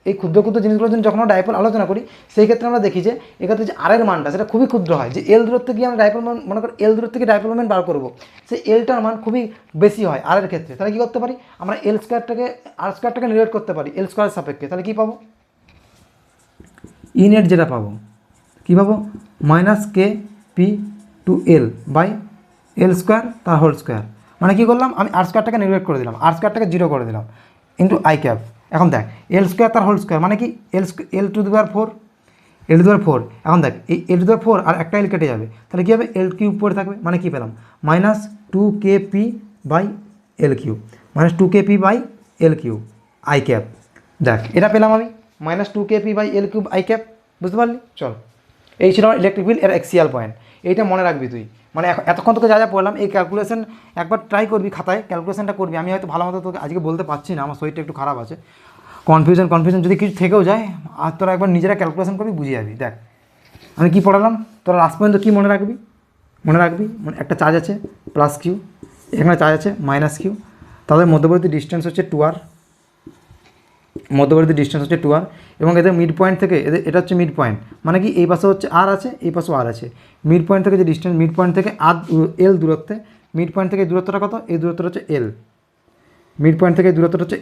এই ক্ষুদ্র ক্ষুদ্র জিনিসগুলোর জন্য যখন আমরা ডাইপোল আলোচনা করি সেই ক্ষেত্রে আমরা দেখি যে এক্ষেত্রে যে আরের মানটা সেটা খুবই ক্ষুদ্র হয়, যে এল দূরত্ব গিয়ে আমরা ডাইপোল মান মনে করি এল দূরত্ব থেকে ডাইপোল মোমেন্ট বার করবো, সেই এলটার মান খুবই বেশি হয় আরের ক্ষেত্রে, তাহলে কী করতে পারি আমরা আর স্কোয়ারটাকে নিউলেট করতে পারি এল স্কোয়ারের সাপেক্ষে, তাহলে কী পাবো ইনেট যেটা পাবো কী পাবো minus K P two L by L square তার হোল স্কোয়ার, মানে কী করলাম আমি আর স্কোয়ারটাকে নিউলেট করে দিলাম, আর স্কোয়ারটাকে 0 করে দিলাম ইন্টু আই ক্যাপ। এখন দেখ এল স্কোয়ার তার হোল স্কোয়ার মানে কি এল টু দি পাওয়ার 4, এখন দেখ এই এল টু দি পাওয়ার 4 আর একটা এল কেটে যাবে, তাহলে কী হবে এল কিউব পড়ে থাকবে, মানে কী পেলাম minus 2kp by L cube, I cap. দেখ এটা পেলাম আমি minus 2kp by L cube I cap, বুঝতে পারলি। চল এই ছিল আমার ইলেকট্রিক ফিল্ড এর অ্যাক্সিয়াল পয়েন্ট, এইটা মনে রাখবি তুই, মানে এতক্ষণ তোকে যা পড়লাম এই ক্যালকুলেশন একবার ট্রাই করবি, খাতায় ক্যালকুলেশনটা করবি, আমি হয়তো ভালো মতো তোকে আজকে বলতে পারছি না, আমার শরীরটা একটু খারাপ আছে, কনফিউশন যদি কিছু থেকেও যায় আর তোরা একবার নিজেরা ক্যালকুলেশন করবি বুঝে যাবি। দেখ আমি কী পড়ালাম, তোরা লাস্ট পর্যন্ত কী মনে রাখবি মানে একটা চার্জ আছে প্লাস কিউ, এখানে চার্জ আছে মাইনাস কিউ, তাদের মধ্যবর্তী ডিস্টেন্স হচ্ছে 2r, এবং এদের মিড পয়েন্ট থেকে এটা হচ্ছে মিড পয়েন্ট, মানে কি এই পাশে হচ্ছে আর আছে এই পাশেও আর আছে, মিড পয়েন্ট থেকে যে ডিস্টেন্স, মিড পয়েন্ট থেকে আর এল দূরত্বে, মিড পয়েন্ট থেকে এই দূরত্বটা কত, এই দূরত্বটা হচ্ছে এল, মিড পয়েন্ট থেকে দূরত্বটা হচ্ছে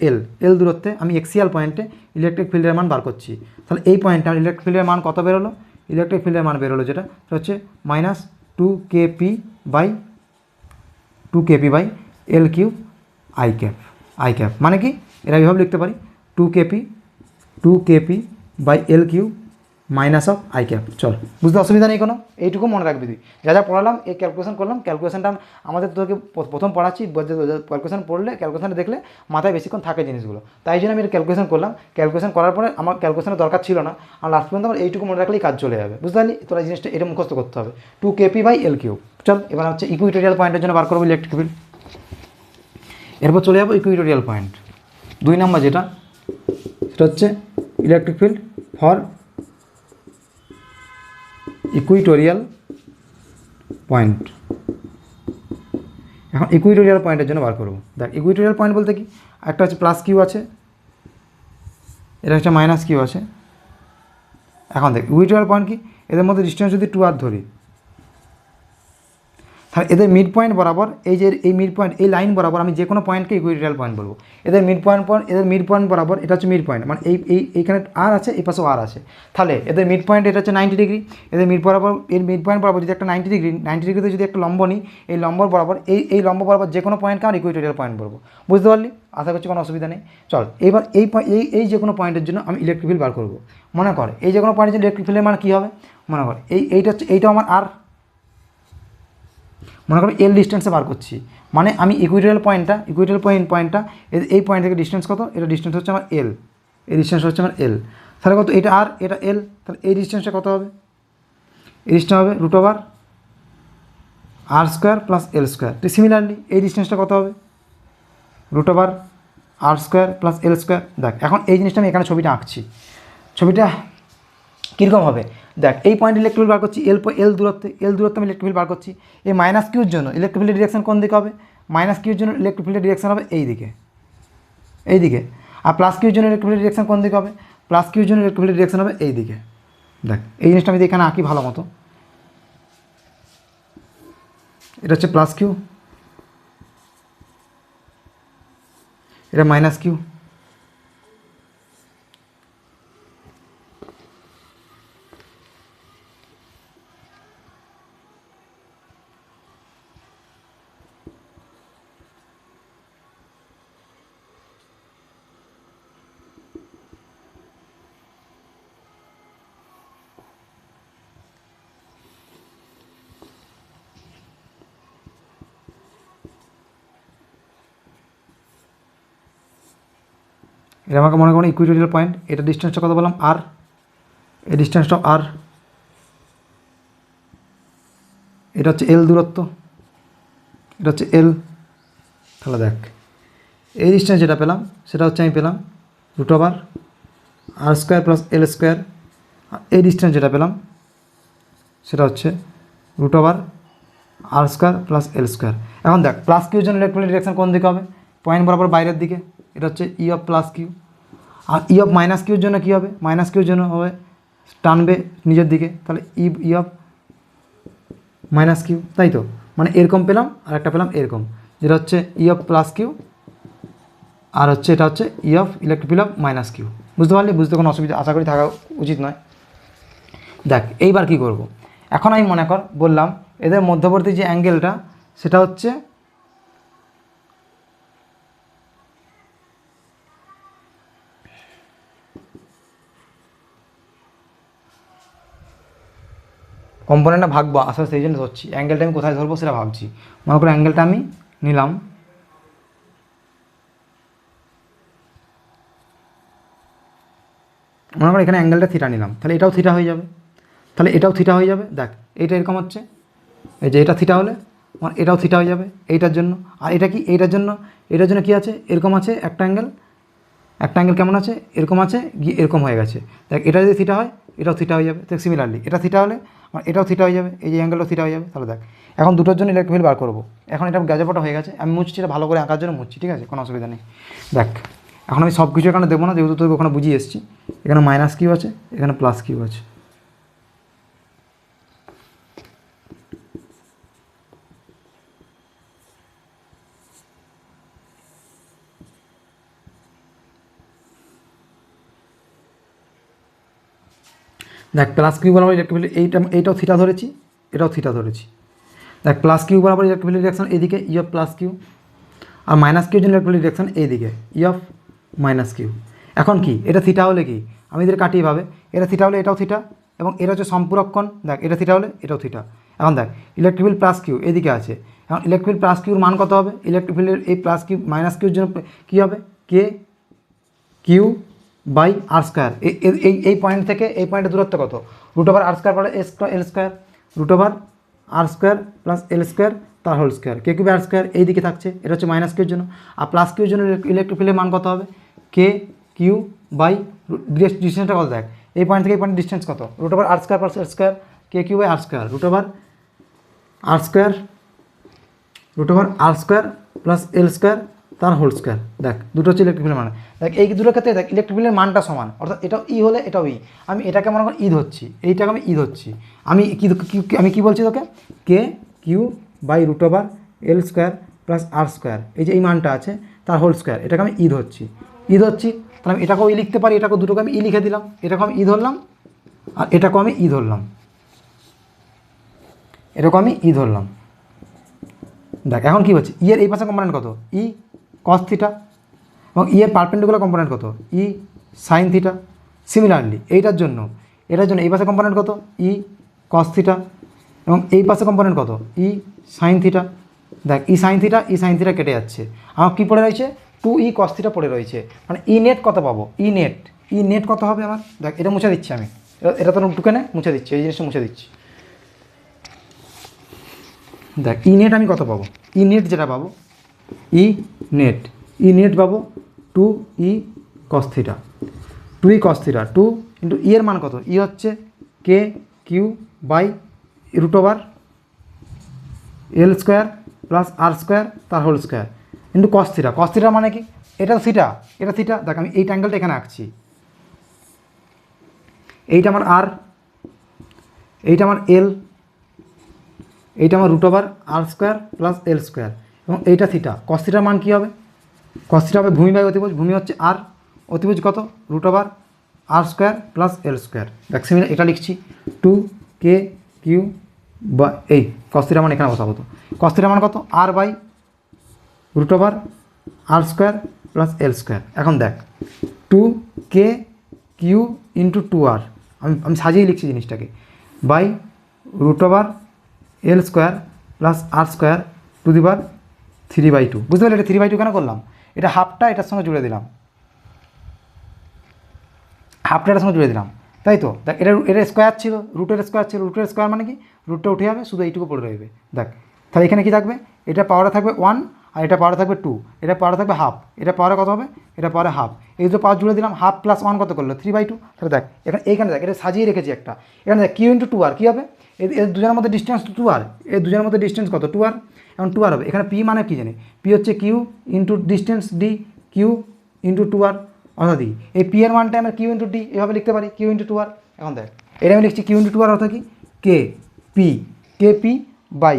এল দূরত্বে আমি এক্সিয়াল পয়েন্টে ইলেকট্রিক ফিল্ডের মান বার করছি, তাহলে এই পয়েন্টে আমার ইলেকট্রিক ফিল্ডের মান কত বেরোলো, ইলেকট্রিক ফিল্ডের মান বেরোলো যেটা হচ্ছে minus 2kp by L cube I cap, মানে কি এরা এইভাবে লিখতে পারি 2kp by L cube minus of I cap. চল বুঝতে অসুবিধা নেই কোনো, এইটুকু মনে রাখবি তুই, যা পড়ালাম এই ক্যালকুলেশন করলাম, ক্যালকুলেশনটা আমাদের তোকে প্রথম পড়াচ্ছি, ক্যালকুলেশন পড়লে ক্যালকুলেশনটা দেখলে মাথায় বেশিক্ষণ থাকে জিনিসগুলো, তাই জন্য আমি এটা ক্যালকুলেশন করলাম, ক্যালকুলেশন করার পরে আমার ক্যালকুলেশনের দরকার ছিল না, আর লাস্ট পর্যন্ত আমার এইটুকু মনে রাখলেই কাজ চলে যাবে, বুঝতে পারলি। তোরা জিনিসটা এটা মুখস্থ করতে হবে 2kp বাই এল কিউব। চল এবার হচ্ছে ইকুইটোরিয়াল পয়েন্টের জন্য বার করবো ইলেকট্রিক ফিল্ড, এরপর চলে যাবো ইকুইটোরিয়াল পয়েন্ট 2 নম্বর যেটা, সেটা হচ্ছে electric field for equatorial point. এখন ইকুইটোরিয়াল পয়েন্টের জন্য বার করবো। দেখ ইকুইটোরিয়াল পয়েন্ট বলতে কি, একটা হচ্ছে প্লাস কিউ আছে, এটা হচ্ছে মাইনাস কিউ আছে। এখন দেখ ইকুইটোরিয়াল পয়েন্ট কি, এদের মধ্যে ডিস্টেন্স যদি 2r ধরি, তাহলে এদের মিড পয়েন্ট বরাবর এই যে এই মিড পয়েন্ট এই লাইন বরাবর আমি যে কোনো পয়েন্টকে ইকুইটোরিয়াল পয়েন্ট বলবো। এদের মিড পয়েন্ট বরাবর এটা হচ্ছে মিড পয়েন্ট, মানে এইখানে আর আছে, এই পাশেও আর আছে। তাহলে এদের মিড পয়েন্ট এটা হচ্ছে 90 ডিগ্রি। এদের মিড পয়েন্ট বরাবর যদি একটা 90 ডিগ্রিতে যদি একটা লম্ব নিই, এই লম্ব বরাবর এই লম্ব বরাবর যে কোনো পয়েন্টকে আমরা ইকুইটোরিয়াল পয়েন্ট বলবো। বুঝতে পারলি? আশা করছি কোনো অসুবিধা নেই। চল এবার এই যে কোনো পয়েন্টের জন্য আমি ইলেকট্রিক ফিল্ড বার করবো। মনে কর এই যে কোনো পয়েন্টের জন্য ইলেকট্রিক ফিল্ডের মান কী হবে? মনে কর এইটাও আমার আর, মনে করো এল ডিস্টেন্সে বার করছি, মানে আমি ইকুইটোরিয়াল পয়েন্টটা এই পয়েন্ট থেকে ডিস্টেন্স কত? এটা ডিস্টেন্স হচ্ছে আমার এল, এই ডিস্টেন্স হচ্ছে আমার এল। তাহলে কত? এটা আর, এটা এল, তাহলে এই ডিস্টেন্সটা কত হবে? এই ডিস্টেন্স হবে √r² প্লাস এল স্কোয়ার। তো সিমিলারলি এই ডিস্টেন্সটা কত হবে? √r² plus L square. দেখ এখন এই জিনিসটা আমি এখানে ছবিটা আঁকছি, ছবিটা কীরকম হবে? দেখ এই পয়েন্ট ইলেকট্রিক ফিল্ড বার করছি এল দূরত্বে আমি ইলেকট্রিক ফিল্ড বার করছি। এই মাইনাস কিউর জন্য ইলেকট্রিক ফিল্ডের ডিরেকশন কোন দিকে হবে? মাইনাস কিউর জন্য ইলেকট্রিক ফিল্ডের ডিরেকশন হবে এই দিকে। আর প্লাস কিউর জন্য ইলেকট্রিক ফিল্ডের ডিরেকশন কোন দিকে হবে? প্লাস কিউর জন্য ইলেকট্রিক ফিল্ডের ডিরেকশন হবে এই দিকে। দেখ এই জিনিসটা আমি এখানে আঁকি ভালো মতো। এটা হচ্ছে প্লাস কিউ, এটা মাইনাস কিউ। এটা আমাকে মনে করুন ইকুইটোরিয়াল পয়েন্ট। এটা ডিস্টেন্সটা কত বললাম? আর, এই ডিস্টেন্সটা আর, এটা হচ্ছে এল দূরত্ব, এটা হচ্ছে এল। তাহলে দেখ এই ডিস্টেন্স যেটা পেলাম সেটা হচ্ছে আমি পেলাম √r² প্লাস এল স্কোয়ার। এই ডিস্টেন্স যেটা পেলাম সেটা হচ্ছে √r² প্লাস এল স্কোয়ার। এখন দেখ প্লাস কিউর জন্য ইলেকট্রিক ডিরেকশন কোন দিকে হবে? পয়েন্ট বরাবর বাইরের দিকে, এটা হচ্ছে ই অফ প্লাস কিউ। আর ই অফ মাইনাস কিউর জন্য কী হবে? মাইনাস কিউর জন্য হবে টানবে নিজের দিকে, তাহলে ই অফ মাইনাস কিউ, তাই তো? মানে এরকম পেলাম আর একটা পেলাম এরকম, যেটা হচ্ছে ই অফ প্লাস কিউ, আর হচ্ছে এটা হচ্ছে E of electric field of minus Q. বুঝতে পারলি? বুঝতে কোনো অসুবিধা আশা করি থাকা উচিত নয়। দেখ এইবার কি করব? এখন আমি মনে কর বললাম এদের মধ্যবর্তী যে অ্যাঙ্গেলটা সেটা হচ্ছে কম্পোনেন্টটা ভাগবো, আসলে সেই জন্য ধরছি। অ্যাঙ্গেলটা আমি কোথায় ধরবো সেটা ভাবছি। মনে করো অ্যাঙ্গেলটা আমি নিলাম, মনে করো এখানে অ্যাঙ্গেলটা থিটা নিলাম, তাহলে এটাও থিটা হয়ে যাবে, তাহলে এটাও থিটা হয়ে যাবে। দেখ এইটা এরকম হচ্ছে, এই যে এটা থিটা হলে আমার এটাও থিটা হয়ে যাবে এইটার জন্য। আর এটা কি? এটার জন্য কী আছে? এরকম আছে একটা অ্যাঙ্গেল কেমন আছে? এরকম আছে, গিয়ে এরকম হয়ে গেছে। দেখ এটা যদি থিটা হয় এটাও থিটা হয়ে যাবে। দেখ সিমিলারলি এটা থিটা হলে আমার এটাও থিটা হয়ে যাবে, এই যে অ্যাঙ্গেলটাও থিটা হয়ে যাবে। তাহলে দেখ এখন দুটোর জন্য ইলেকট্রিক ফিল্ড বার করবো। এখন এটা গ্যাজাপটা হয়ে গেছে, আমি মুছছি, এটা ভালো করে আঁকার জন্য মুছছি, ঠিক আছে? কোনো অসুবিধা নেই। দেখ এখন আমি সব কিছু এখানে দেবো না, যেহেতু তোকে ওখানে বুঝিয়ে এসেছি। এখানে মাইনাস কিউ আছে, এখানে প্লাস কিউ আছে। দেখ প্লাস কিউ বরাবর ইলেকট্রিক ফিল্ড এইটাও থিটা ধরেছি, এটাও থিটা ধরেছি। দেখ প্লাস কিউ বরাবর ইলেকট্রিক ফিল্ড ডিরেকশন এইদিকে ই অফ প্লাস কিউ, আর মাইনাস কিউর জন্য ইলেকট্রিক ফিল্ড ডিরেকশন এইদিকে ই অফ মাইনাস কিউ। এখন কি? এটা থিটা হলে কি? আমি এদের কাটিয়ে ভাবে, এটা থিটা হলে এটাও থিটা, এবং এটা হচ্ছে সম্পূরক কোণ। দেখ এটা থিটা হলে এটাও থিটা। এখন দেখ ইলেকট্রিক ফিল্ড প্লাস কিউ এদিকে আছে, এখন ইলেকট্রিক ফিল্ড প্লাস কিউর মান কত হবে? ইলেকট্রিক ফিল্ডের এই প্লাস কিউ মাইনাস কিউর জন্য কী হবে? K Q by r²। এই পয়েন্ট থেকে এই পয়েন্টের দূরত্ব কত? √r² plus L square, √r² plus L square তার whole square, K Q by r² এই দিকে থাকছে, এটা হচ্ছে মাইনাস কিউর জন্য। আর প্লাস কিউর জন্য ইলেকট্রিক ফিল্ডের মান কত হবে? কে কিউ বাই ডিস্টেন্সটা কত? দেখ এই পয়েন্ট থেকে এই পয়েন্টের ডিস্টেন্স কত? √r² plus L square, K Q by r², √r² plus L square তার হোল স্কোয়ার। দেখ দুটো হচ্ছে ইলেকট্রিক ফিল্ডের মান। দেখ এই দুটোর ক্ষেত্রে দেখ ইলেকট্রিক ফিল্ডের মানটা সমান, অর্থাৎ এটাও ই হলে এটাও ই। আমি এটাকে মনে করি ই ধরছি, এইটাকে আমি ই ধরছি। আমি কি বলছি তোকে? K Q by root over L square plus R square, এই যে এই মানটা আছে তার হোল স্কোয়ার, এটাকে আমি ই ধরছি, তাহলে আমি এটাকেও ই লিখতে পারি, এটাকেও দুটোকে আমি ই লিখে দিলাম, এটাকেও আমি ই ধরলাম আর এটাকেও আমি ই ধরলাম, এরকম আমি ই ধরলাম। দেখ এখন কী হচ্ছে, ই এর এই পাশে কম্পোনেন্ট কত, ই কস থিটা, এবং ই এর পারপেন্ডিকুলার কম্পোনেন্ট কত, ই সাইন থিটা। সিমিলারলি এটার জন্য এই পাশে কম্পোনেন্ট কত, ই কস থিটা, এবং এই পাশে কম্পোনেন্ট কত, ই সাইন থিটা। দেখ ই সাইন থিটা কেটে যাচ্ছে, আমার কী পড়ে রয়েছে, 2e কস থিটা পড়ে রয়েছে, মানে ই নেট কত পাবো, ই নেট কত হবে আমার। দেখ এটা মুছে দিচ্ছি আমি, এটা তো ঢুকে নে, মুছে দিচ্ছি, এই জিনিসটা মুছে দিচ্ছি। দেখ ই নেট আমি কত পাবো, ই নেট যেটা পাবো, ই নেট পাবো 2e cos theta, 2e cos theta, 2 into E এর মান কত, ই হচ্ছে K Q by root over L square plus R square তার whole square into cos theta মানে কি, এটা থিটা। দেখ আমি এই ট্যাঙ্গেলটা এখানে আঁকছি, এইটা আমার আর, এইটা আমার এল, এইটা আমার root over R square plus L square, এবং এইটা থিটা। কস থিটার মান কী হবে, কস থিটা হবে ভূমি বাই অতিভুজ, ভূমি হচ্ছে আর, অতিভুজ কত root over R square plus L square. দেখ সিমিলার এটা লিখছি 2 কিউ বা এই কস থিটার মান এখানে বসাবো, তো কস থিটার মান কত, আর by root over R square plus L square. এখন দেখ 2 কিউ ইন্টু 2r, আমি সাজিয়ে লিখছি জিনিসটাকে, by root over L square plus R square to the power 3/2। বুঝতে পারলে এটা 3/2 কেন করলাম, এটা হাফটা এটার সঙ্গে জুড়ে দিলাম, এটার সঙ্গে জুড়ে দিলাম, তাই তো। দেখ এটা স্কোয়ার ছিল, রুটের স্কোয়ার মানে কি, রুটটা উঠে যাবে, শুধু এইটুকু পড়ে রইবে। দেখ তাহলে এখানে কি থাকবে, এটা পাওয়ারে থাকবে 1 আর এটা পাওয়ারে থাকবে 2, এটা পাওয়ারে থাকবে হাফ, এটা পাওয়ারে কত হবে, এটা পাওয়ারে হাফ, এই দুটো পাওয়ার জুড়ে দিলাম, হাফ প্লাস 1 কত করলো 3/2। তাহলে দেখ এইখানে দেখ এটা সাজিয়ে রেখেছি একটা, এখানে দেখ কিউ ইন্টু 2r কী হবে, এর দুজনের মধ্যে ডিস্টেন্স 2r, এর দুজনের মধ্যে ডিস্টেন্স কত 2r, এখন 2r হবে, এখানে পি মানে কী জানি, পি হচ্ছে Q into distance D, Q into 2r, অর্থাৎ এই পি এর মানটা আমরা কিউ ইন্টু ডি এভাবে লিখতে পারি, কিউ ইন্টু 2r। এখন দেখ এটা আমি লিখছি কিউ ইন্টু 2r অর্থাৎ কি, কে পি বাই,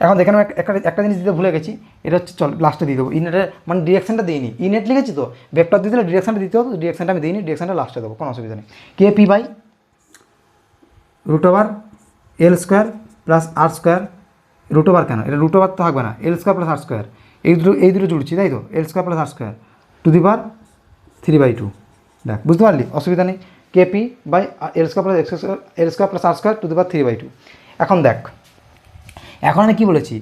এখন দেখেন একটা জিনিস দিতে ভুলে গেছি, এটা হচ্ছে চল লাস্টে দিয়ে দেবো, ইনেটের মানে ডিরেকশনটা দিইনি, ইনেট লিখেছি তো, ভেক্টর দিয়ে দিলে ডিরেকশনটা দিতে হতো, ডিরেকশনটা আমি দিইনি, ডিরেকশনটা লাস্টে দেবো, কোনো অসুবিধা নেই। K P by root over L square plus R square, root over কেন, এটা রুট ওভার তো থাকবে না, L square plus R square, এই দুটো জুড়ছি, তাই তো, L square plus R square to the power 3/2। দেখ বুঝতে পারলি, অসুবিধা নেই, K P by L square plus R square to the power 3/2। এখন দেখ এখন আমি কী বলেছি,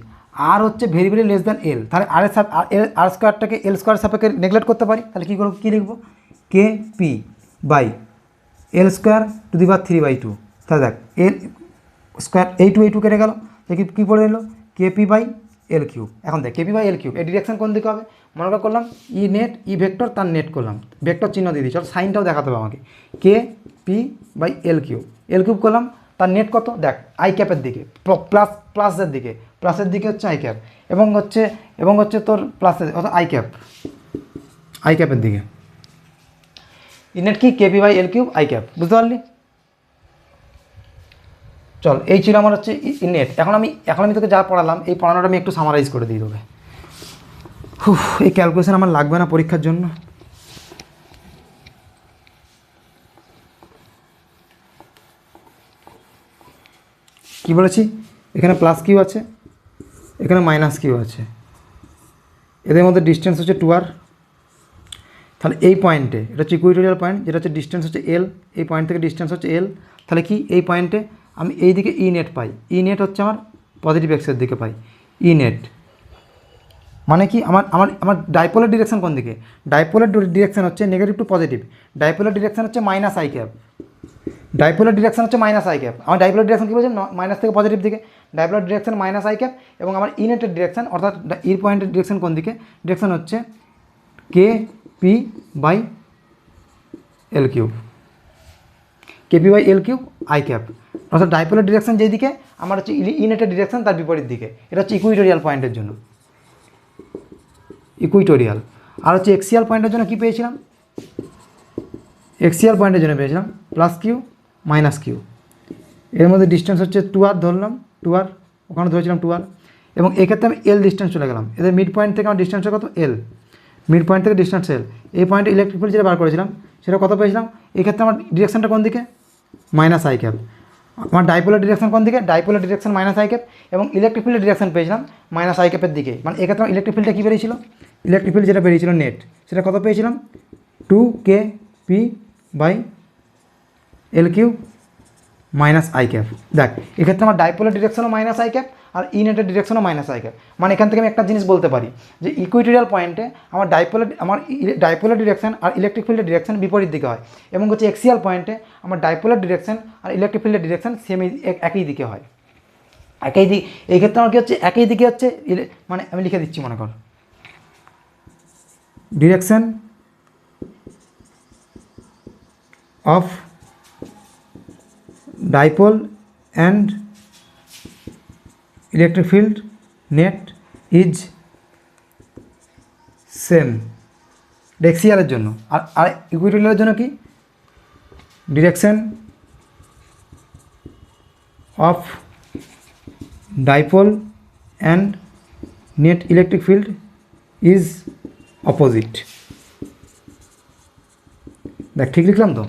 আর হচ্ছে ভেরিয়েবল লেস দ্যান এল, তাহলে আর স্কোয়ারটাকে এল স্কোয়ার সাপেক্ষে নেগলেক্ট করতে পারি, তাহলে কী করবো, কী লিখবো, K P by L square to the power 3/2। তাহলে দেখ এল স্কোয়ার এই টু কেটে গেল, তাহলে কী পড়ে এলো, K P by L cube. এখন দেখ K P by L cube, এর ডিরেকশন কোন দিকে হবে, মনে করলাম ই নেট ই ভেক্টর তার নেট করলাম, ভেক্টর চিহ্ন দিয়ে দিই, চল সাইনটাও দেখাতে হবে আমাকে, K P by L cube করলাম, তার নেট কত, দেখ আই ক্যাপের দিকে, প্লাসের দিকে হচ্ছে আই ক্যাপ, এবং হচ্ছে তোর প্লাসের অর্থাৎ আই ক্যাপের দিকে, ই নেট কি, K P by L cube I cap. বুঝতে পারলি, চল এই ছিল আমার হচ্ছে নেট। এখন আমি তোকে যা পড়ালাম, এই পড়ানোটা আমি একটু সামারাইজ করে দিয়ে দেবে। এই ক্যালকুলেশন আমার লাগবে না পরীক্ষার জন্য। কি বলেছি, এখানে প্লাস কিউ আছে, এখানে মাইনাস কিউ আছে, এদের মধ্যে ডিস্টেন্স হচ্ছে 2r, তাহলে এই পয়েন্টে এটা হচ্ছে ইকুইটোরিয়াল পয়েন্ট, যেটা হচ্ছে ডিস্টেন্স হচ্ছে এল, এই পয়েন্ট থেকে ডিস্টেন্স হচ্ছে এল, তাহলে কি এই পয়েন্টে আমি এই দিকে ই নেট পাই, ই নেট হচ্ছে আমার পজিটিভ এক্সের দিকে পাই, ই নেট মানে কি, আমার ডাইপোলের ডিরেকশন কোন দিকে, ডাইপোলের ডিরেকশন হচ্ছে নেগেটিভ টু পজিটিভ, ডাইপোলের ডিরেকশন হচ্ছে মাইনাস আই ক্যাপ, আমার ডাইপোলের ডিরেকশন কী বলছে, মাইনাস থেকে পজিটিভ দিকে, ডাইপোলের ডিরেকশন মাইনাস আই ক্যাপ, এবং আমার ই নেটের ডিরেকশন অর্থাৎ ইর পয়েন্টের ডিরেকশন কোন দিকে, ডিরেকশন হচ্ছে K P by L cube, I cap, অর্থাৎ ডাইপোলের ডিরেকশন যেই দিকে, আমার হচ্ছে ই নেটের ডিরেকশন তার বিপরীত দিকে, এটা হচ্ছে ইকুইটোরিয়াল পয়েন্টের জন্য, আর হচ্ছে এক্সিয়াল পয়েন্টের জন্য কী পেয়েছিলাম, প্লাস কিউ মাইনাস কিউ, এর মধ্যে ডিস্টেন্স হচ্ছে 2r ধরলাম, 2r, ওখানে ধরেছিলাম 2r, এবং এক্ষেত্রে আমি এল ডিস্টেন্স চলে গেলাম। এদের মিড পয়েন্ট থেকে আমার ডিস্টেন্সটা কত? এল, মিড পয়েন্ট থেকে ডিস্টেন্স এল। এই পয়েন্টে ইলেকট্রিক ফিল্ড যেটা বার করেছিলাম সেটা কত পেয়েছিলাম? এক্ষেত্রে আমার ডিরেকশনটা কোন দিকে? Minus I cap. আমার ডাইপোলার ডিরেকশন কোন দিকে? ডাইপোলার ডিরেকশন মাইনাস আই ক্যাপ, এবং ইলেকট্রিক ফিল্ডের ডিরেকশন পেয়েছিলাম মাইনাস আই ক্যাপের দিকে। মানে এক্ষেত্রে আমার ইলেকট্রিক ফিল্ডটা কী বেরিয়েছিল? ইলেকট্রিক ফিল্ড যেটা বেরিয়েছিল নেট, সেটা কত পেয়েছিলাম? 2kp/L³ minus I cap. দেখ, এক্ষেত্রে আমার ডাইপোলার ডিরেকশনও মাইনাস আই ক্যাপ আর ই নেটের ডিরেকশনও মাইনাস আই ক্যাপ। মানে এখান থেকে আমি একটা জিনিস বলতে পারি যে ইকুইটোরিয়াল পয়েন্টে আমার ডাইপোলার ডিরেকশন আর ইলেকট্রিক ফিল্ডের ডিরেকশন বিপরীত দিকে হয়, এবং হচ্ছে এক্সিয়াল পয়েন্টে আমার ডাইপোলার ডিরেকশন আর ইলেকট্রিক ফিল্ডের ডিরেকশন সেম একই দিকে হয়, একই দিক। এই ক্ষেত্রে আমার কী হচ্ছে? একই দিকে হচ্ছে, মানে আমি লিখে দিচ্ছি, মনে কর direction of dipole and electric field net is same, এক্সিয়ালের জন্য। আর ইকুইটোরিয়ালের জন্য কি? Direction of dipole and net electric field is opposite. দেখ, ঠিক লিখলাম তো?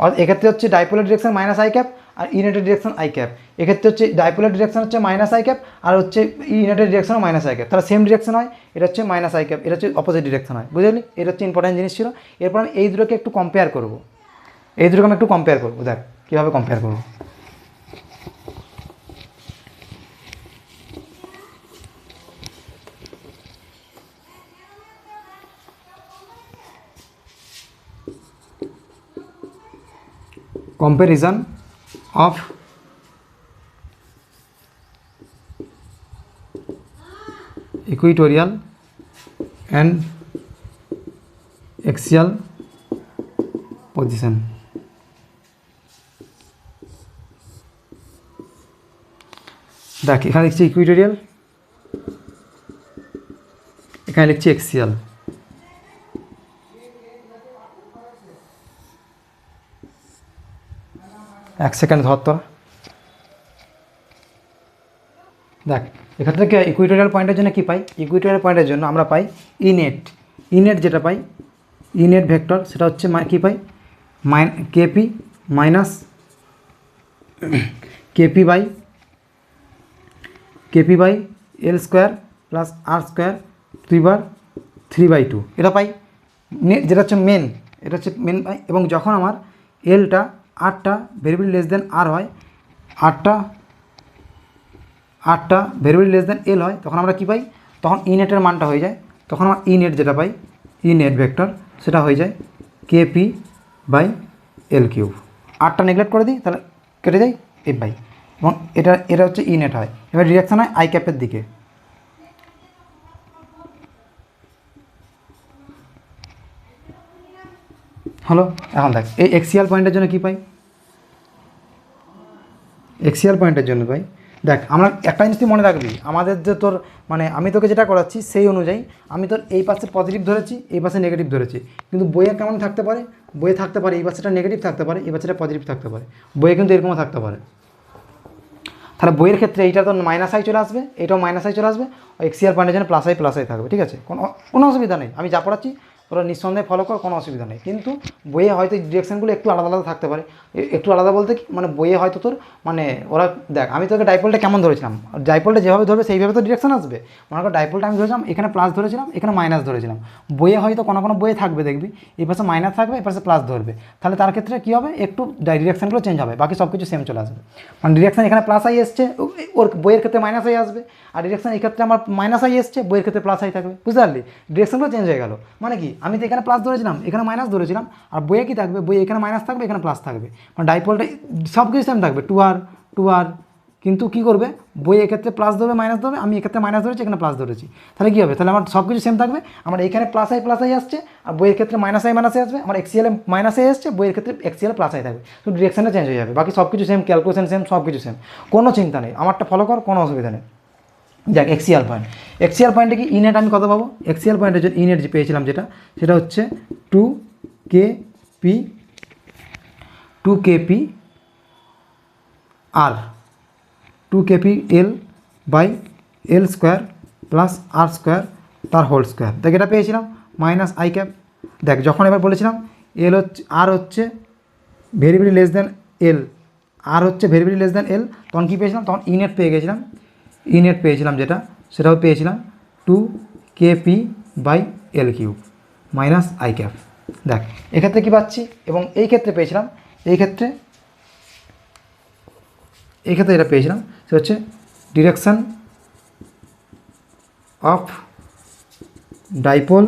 আর এক্ষেত্রে হচ্ছে ডাইপোলার ডিরেকশন মাইনাস আই ক্যাপ আর ই নেটের ডিরেকশন আই ক্যাপ। এক্ষেত্রে হচ্ছে ডাইপোলার ডিরেকশন হচ্ছে মাইনাস আই ক্যাপ, আর হচ্ছে ই নেটের ডিরেকশনও মাইনাস আই ক্যাপ। তাহলে সেম ডিরেকশন হয়, এটা হচ্ছে মাইনাস আই ক্যাপ, এটা হচ্ছে অপোজিট ডিরেকশন হয়। বুঝলি? এটা হচ্ছে ইম্পর্টেন্ট জিনিস ছিল। এরপর আমি এই দুটোকে একটু কম্পেয়ার করবো, এই দুটোকে আমি একটু কম্পেয়ার করবো। দেখ কীভাবে কম্পেয়ার করবো। comparison of equatorial and axial position। দেখ, এখানে লিখছি ইকুইটোরিয়াল, এখানে লিখছি এক্সিয়াল। এক সেকেন্ড ধর তোরা। দেখ, এক্ষেত্রে কি ইকুইটোরিয়াল পয়েন্টের জন্য কী পাই? ইকুইটোরিয়াল পয়েন্টের জন্য আমরা পাই ই নেট। ই নেট যেটা পাই, ই নেট ভেক্টর, সেটা হচ্ছে কী পাই? KP minus KP by L² plus R² 3/2 এটা পাই। নেট যেটা হচ্ছে মেন, এটা হচ্ছে মেন পাই। এবং যখন আমার এলটা আটটা ভেরিয়েবল লেস দেন আর হয়, আটটা ভেরিয়েবল লেস দেন এল হয়, তখন আমরা কী পাই? তখন ই নেটের মানটা হয়ে যায়, তখন আমার ই নেট যেটা পাই, ই নেট ভেক্টর, সেটা হয়ে যায় kp/L³। আটটা নেগলেক্ট করে দিই, তাহলে কেটে যায় F/, এবং এটা হচ্ছে ই নেট হয়। এবার ডিরেকশন হয় আই ক্যাপের দিকে। হলো? এখন দেখ, এই এক্সিয়াল পয়েন্টের জন্য কী পাই? এক্সিয়াল পয়েন্টের জন্য পাই, দেখ আমরা একটা জিনিস তুই মনে রাখবি, আমাদের যে তোর মানে আমি তোকে যেটা করাচ্ছি সেই অনুযায়ী আমি তোর এই পাশে পজিটিভ ধরেছি, এই পাশে নেগেটিভ ধরেছি। কিন্তু বইয়ে কেমন থাকতে পারে? বইয়ে থাকতে পারে এই পাশেটা নেগেটিভ থাকতে পারে, এই পাশেটা পজিটিভ থাকতে পারে। বইয়ে কিন্তু এরকমও থাকতে পারে। তাহলে বইয়ের ক্ষেত্রে এইটা তো মাইনাস আই চলে আসবে, এটাও মাইনাস আই চলে আসবে, এক্সিয়াল পয়েন্টের জন্য প্লাস আই থাকবে। ঠিক আছে? কোনো অসুবিধা নেই, আমি যা পড়াচ্ছি ওরা নিঃসন্দেহে ফলো কর, কোনো অসুবিধা নেই। কিন্তু বইয়ে হয়তো ডিরেকশনগুলো একটু আলাদা আলাদা থাকতে পারে। একটু আলাদা বলতে কি, মানে বইয়ে হয়তো তোর মানে ওরা, দেখ আমি তোকে ডাইপোলটা কেমন ধরেছিলাম, ডাইপোলটা যেভাবে ধরবে সেইভাবে তো ডিরেকশন আসবে। মনে কর ডাইপোলটা আমি ধরেছিলাম, এখানে প্লাস ধরেছিলাম, এখানে মাইনাস ধরেছিলাম। বইয়ে হয়তো কোনো বইয়ে থাকবে, দেখবি এই পাশে মাইনাস থাকবে, এই পাশে প্লাস ধরবে। তাহলে তার ক্ষেত্রে কী হবে? একটু ডিরেকশনগুলো চেঞ্জ হবে, বাকি সব কিছু সেম চলে আসবে। মানে ডিরেকশন এখানে প্লাস আই এসছে, ওর বইয়ের ক্ষেত্রে মাইনাস আই আসবে। আর ডিরেকশন এই ক্ষেত্রে আমার মাইনাস আই এসছে, বইয়ের ক্ষেত্রে প্লাস আই থাকবে। বুঝতে পারলি? ডিরেকশনগুলো চেঞ্জ হয়ে গেল। মানে কি, আমি তো এখানে প্লাস ধরেছিলাম, এখানে মাইনাস ধরেছিলাম, আর বইয়ে কী থাকবে? বইয়ে এখানে মাইনাস থাকবে, এখানে প্লাস থাকবে। মানে ডাইপোলটা সব কিছু সেম থাকবে, 2r। কিন্তু কী করবে? বই এক্ষেত্রে প্লাস ধরবে, মাইনাস ধরবে, আমি এক্ষেত্রে মাইনাস ধরেছি, এখানে প্লাস ধরেছি। তাহলে কী হবে? তাহলে আমার সব কিছু সেম থাকবে। আমার এখানে প্লাস আই আসছে, আর বইয়ের ক্ষেত্রে মাইনাস আই আসবে। আমার এক্সিয়ালে মাইনাস আই আসছে, বইয়ের ক্ষেত্রে এক্সিয়ালে প্লাস আই থাকবে। তো ডিরেকশনটা চেঞ্জ হয়ে যাবে, বাকি সব কিছু সেম, ক্যালকুলেশন সেম, সব কিছু সেম, কোনো চিন্তা নেই। আমারটা ফলো কর, কোনো অসুবিধা নেই। দেখ, এক্সিয়াল পয়েন্টে কি ইনেট আমি কত পাবো? এক্সিয়াল পয়েন্টের জন্য ইনেট যে পেয়েছিলাম সেটা হচ্ছে 2kp R two KP L by L square plus R square তার হোল স্কোয়ার। দেখ এটা পেয়েছিলাম মাইনাস আই ক্যাপ। দেখ যখন এবার বলেছিলাম এল হচ্ছে আর হচ্ছে ভেরি ভেরি লেস দ্যান এল, আর হচ্ছে very very less than L, তখন কী পেয়েছিলাম, তখন ইনেট পেয়ে গেছিলাম। ইনেট পেয়েছিলাম যেটা, সেটাও পেয়েছিলাম two KP by L cube minus I cap. দেখ এক্ষেত্রে কী পাচ্ছি, এবং এই ক্ষেত্রে পেয়েছিলাম, এই ক্ষেত্রে এটা পেয়েছিলাম, সেটা হচ্ছে direction of dipole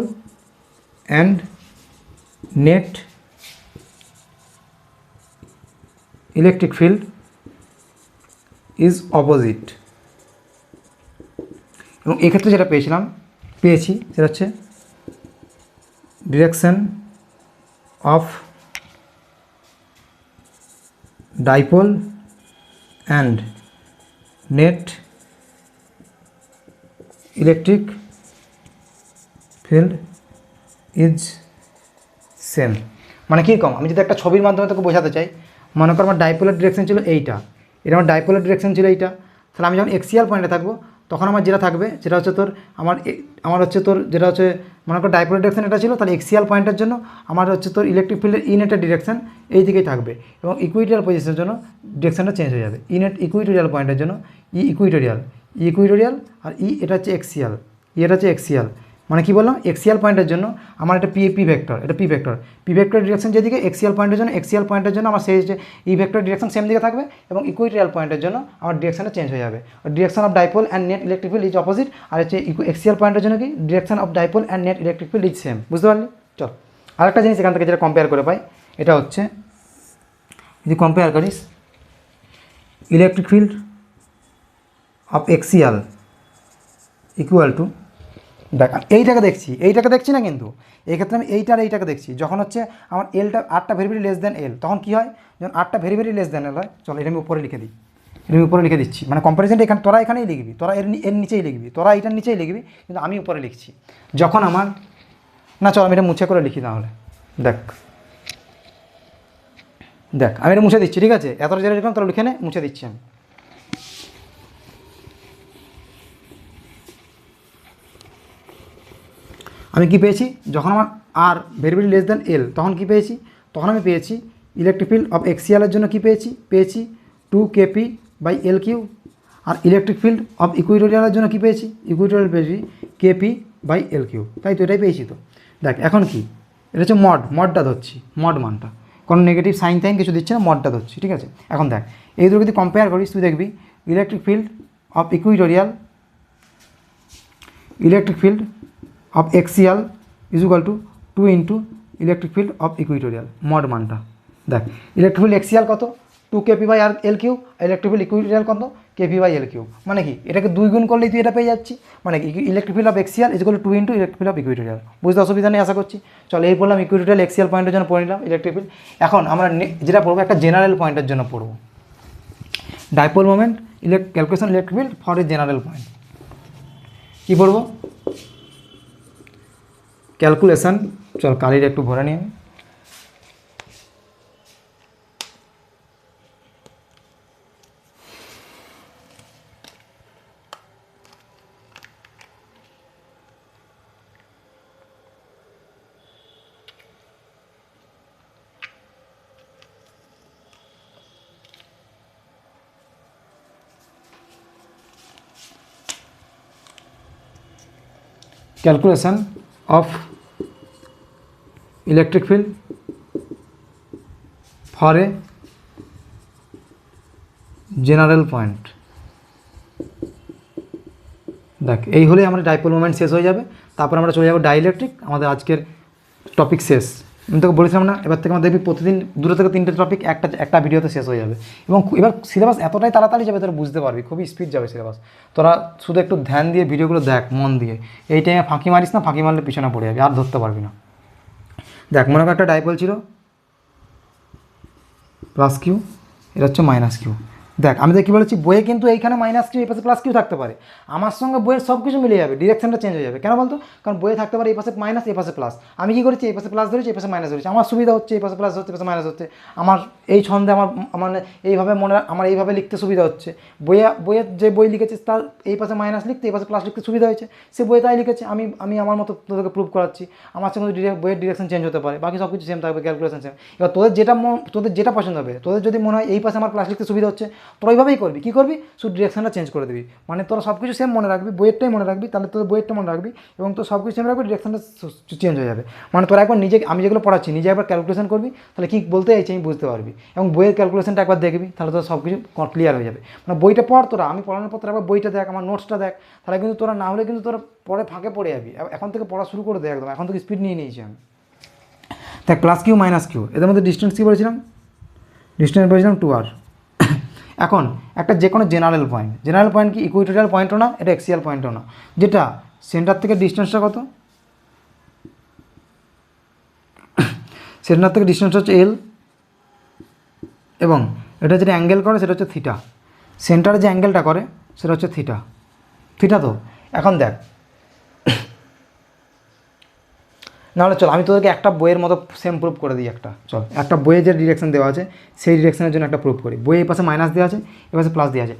and net electric field is opposite. এবং এক্ষেত্রে যেটা পেয়েছি সেটা হচ্ছে direction of dipole and net electric field is same. মানে কীরকম, আমি যদি একটা ছবির মাধ্যমে তোকে বোঝাতে চাই, মনে কর আমার ডাইপোলের ডিরেকশন ছিল এইটা, এটা আমার ডাইপোলের ডিরেকশন ছিল এইটা, তাহলে আমি যখন এক্সিয়াল পয়েন্টে থাকবো তখন আমার যেটা থাকবে সেটা হচ্ছে তোর আমার হচ্ছে তোর যেটা হচ্ছে মনে কর ডাইপোলের ডিরেকশন এটা ছিল, তাহলে এক্সিয়াল পয়েন্টের জন্য আমার হচ্ছে তোর ইলেকট্রিক ফিল্ডের ইনেটের ডিরেকশন এই দিকেই থাকবে, এবং ইকুইটোরিয়াল পজিশনের জন্য ডিরেকশনটা চেঞ্জ হয়ে যাবে। ইনেট ইকুইটোরিয়াল পয়েন্টের জন্য ইকুইটোরিয়াল আর এটা হচ্ছে এক্সিয়াল, এটা হচ্ছে এক্সিয়াল। মানে কি বললাম, এক্সিয়াল পয়েন্টের জন্য আমার এটা পি ভেক্টর, এটা পি ভেক্টর ডিরেকশন যেদিকে এক্সিয়াল পয়েন্টের জন্য আমার সেই যে ই ভেক্টর ডিরেকশন সেম দিকে থাকবে, এবং ইকুইটোরিয়াল পয়েন্টের জন্য আমার ডিরেকশনটা চেঞ্জ হয়ে যাবে। Direction of dipole and net electric field is opposite, আর হচ্ছে এক্সিয়াল পয়েন্টের জন্য কি direction of dipole and net electric field is same. বুঝতে পারলি? চল আরেকটা জিনিস এখান থেকে যেটা কম্পেয়ার করে পাই, এটা হচ্ছে যদি কম্পেয়ার করিস electric field of axial equal to, দেখ এইটাকে দেখছি না, কিন্তু এই ক্ষেত্রে আমি এইটাকে দেখছি। যখন হচ্ছে আমার এলটা আরটা ভেরি ভেরি লেস দেন এল, তখন কী হয়, যখন আরটা ভেরি ভেরি লেস দেন এল হয়, চলো এটা আমি উপরে লিখে দিই, দিচ্ছি। মানে কম্পারিজনটা এখানে তোরা এখানেই লিখবি, তোরা এর নিচেই লিখবি, তোরা এইটার নিচেই লিখবি, কিন্তু আমি উপরে লিখছি। যখন আমার না, চল আমি এটা মুছে করে লিখি তাহলে। দেখ আমি এটা মুছে দিচ্ছি, ঠিক আছে? এতটা যেটা লিখলাম তোরা লিখে নে, মুছে দিচ্ছি আমি। আমি কি পেয়েছি, যখন আমার R very very less than L, তখন কি পেয়েছি, তখন আমি পেয়েছি ইলেকট্রিক ফিল্ড অফ এক্সিয়ালের জন্য কি পেয়েছি two KP by L cube, আর ইলেকট্রিক ফিল্ড অফ ইকুইটোরিয়ালের জন্য কি পেয়েছি কেপি বাই এল কিউ। তাই তো, এটাই পেয়েছি তো। দেখ এখন কি, এটা হচ্ছে মডটা ধরছি, মড মানটা, কোনো নেগেটিভ সাইন কিছু দিচ্ছে না, মডটা ধরছি, ঠিক আছে? এখন দেখ এই দুটো যদি কম্পেয়ার করিস, তুই দেখবি electric field of of axial is equal to 2 into electric field of equatorial, mod মানটা। দেখ ইলেকট্রিক ফিল্ড এক্সিয়াল কত, 2 KP by R L Q, electric field equatorial কত, কেপি বাই এল কিউ। মানে কি, এটাকে 2 গুণ করলেই তুই এটা পেয়ে যাচ্ছি। মানে কি, electric field of axial is equal to 2 into electric field of equatorial. বুঝতে অসুবিধা নেই আশা করছি। চলো এই পড়লাম ইকুইটোরিয়াল এক্সিয়াল পয়েন্টের জন্য পড়ে নিলাম ইলেকট্রিক ফিল্ড। এখন আমরা যেটা পড়বো একটা জেনারেল পয়েন্টের জন্য পড়বো, dipole moment calculation electric field for a general point. কী পড়বো, ক্যালকুলেশন, চল কালির একটু ভরে নিয়ে calculation of electric field for a general point. দেখ এই হলে আমাদের ডাইপোল মোমেন্ট শেষ হয়ে যাবে, তারপর আমরা চলে যাবো ডাইইলেকট্রিক। আমাদের আজকের টপিক শেষ। আমি তোকে বলেছিলাম না, এবার থেকে আমরা দেখবি প্রতিদিন 2 থেকে 3টে টপিক একটা ভিডিওতে শেষ হয়ে যাবে, এবং এবার সিলেবাস এতটাই তাড়াতাড়ি যাবে তোরা বুঝতে পারবি, খুবই স্পিড যাবে সিলেবাস। তোরা শুধু একটু ধ্যান দিয়ে ভিডিওগুলো দেখ, মন দিয়ে। এই টাইমে ফাঁকি মারিস না, ফাঁকি মারলে পিছনে পড়ে যাবে, আর ধরতে পারবি না। দেখ মনে কর একটা ডাইপোল ছিল প্লাস কিউ, এটা হচ্ছে মাইনাস কিউ। দেখ আমি তো কী বলেছি, বইয়ে কিন্তু এইখানে মাইনাস কিউ এই পাশে প্লাস কিউ থাকতে পারে, আমার সঙ্গে বইয়ের সব কিছু মিলে যাবে, ডিরেকশনটা চেঞ্জ হয়ে যাবে। কেন বলতো? কারণ বইয়ে থাকতে পারে এই পাশে মাইনাস এই পাশে প্লাস, আমি কী করেছি এই পাশে প্লাস ধরেছি এই পাশে মাইনাস ধরেছি, আমার সুবিধা হচ্ছে এই পাশে প্লাস হচ্ছে এই পাশে মাইনাস হচ্ছে, আমার এই ছন্দে আমার মানে এইভাবে আমার এইভাবে লিখতে সুবিধা হচ্ছে। বইয়ের যে বই লিখেছে তার এই পাশে মাইনাস লিখতে এই পাশে প্লাস লিখতে সুবিধা হয়েছে, সে বইয়ে তাই লিখেছে, আমি আমার মতো তোদেরকে প্রুভ করাচ্ছি। আমার সঙ্গে বইয়ের ডিরেকশন চেঞ্জ হতে পারে, বাকি সব কিছু সেম থাকবে, ক্যালকুলেশন সেম। এবার তোদের যেটা পছন্দ হবে, তোদের যদি মনে হয় এই পাশে আমার প্লাস লিখতে সুবিধা হচ্ছে, তোরা ওইভাবেই করবি। কী করবি? শুধু ডিরেকশনটা চেঞ্জ করে দিবি, মানে তোরা সব কিছু সেম মনে রাখবি, বইয়েরটাই মনে রাখবি, তাহলে তোদের বইয়েরটা মনে রাখবি এবং তোর সব কিছু সেম রাখবি, ডিরেকশনটা চেঞ্জ হয়ে যাবে। মানে তোরা একবার নিজে, আমি যেগুলো পড়াচ্ছি নিজে একবার ক্যালকুলেশন করবি, তাহলে কী বলতে চাইছি আমি বুঝতে পারবি, এবং বইয়ের ক্যালকুলেশনটা একবার দেখবি, তাহলে তোর সব কিছু ক্লিয়ার হয়ে যাবে। মানে বইটা পড় তোরা, আমি পড়ানোর পর তোরা একবার বইটা দেখ, আমার নোটসটা দেখ, তাহলে কিন্তু তোরা না হলে কিন্তু তোরা পরে ফাঁকে পড়ে যাবি। এখন থেকে পড়া শুরু করে দে একদম, এখন থেকে স্পিড নিয়ে নিয়েছি আমি। দেখ প্লাস কিউ মাইনাস কিউ, এদের মধ্যে ডিস্টেন্স কী বলেছিলাম? ডিস্টেন্স বলেছিলাম 2r। এখন একটা যে কোনো জেনারেল পয়েন্ট কি ইকুইটোরিয়াল পয়েন্টও না, এটা এক্সিয়াল পয়েন্টও না, যেটা সেন্টার থেকে ডিস্টেন্সটা কত, সেন্টার থেকে ডিস্টেন্স হচ্ছে এল, এবং এটা যেটা অ্যাঙ্গেল করে সেটা হচ্ছে থিটা, সেন্টারে যে অ্যাঙ্গেলটা করে সেটা হচ্ছে থিটা। তো এখন দেখ, নাহলে চল আমি তোদেরকে একটা বইয়ের মতো সেম প্রুফ করে দিই, একটা বইয়ে যে ডিরেকশন দেওয়া আছে সেই ডিরেকশনের জন্য একটা প্রুফ করি। বইয়ে এই পাশে মাইনাস দেওয়া আছে এই পাশে প্লাস দেওয়া আছে,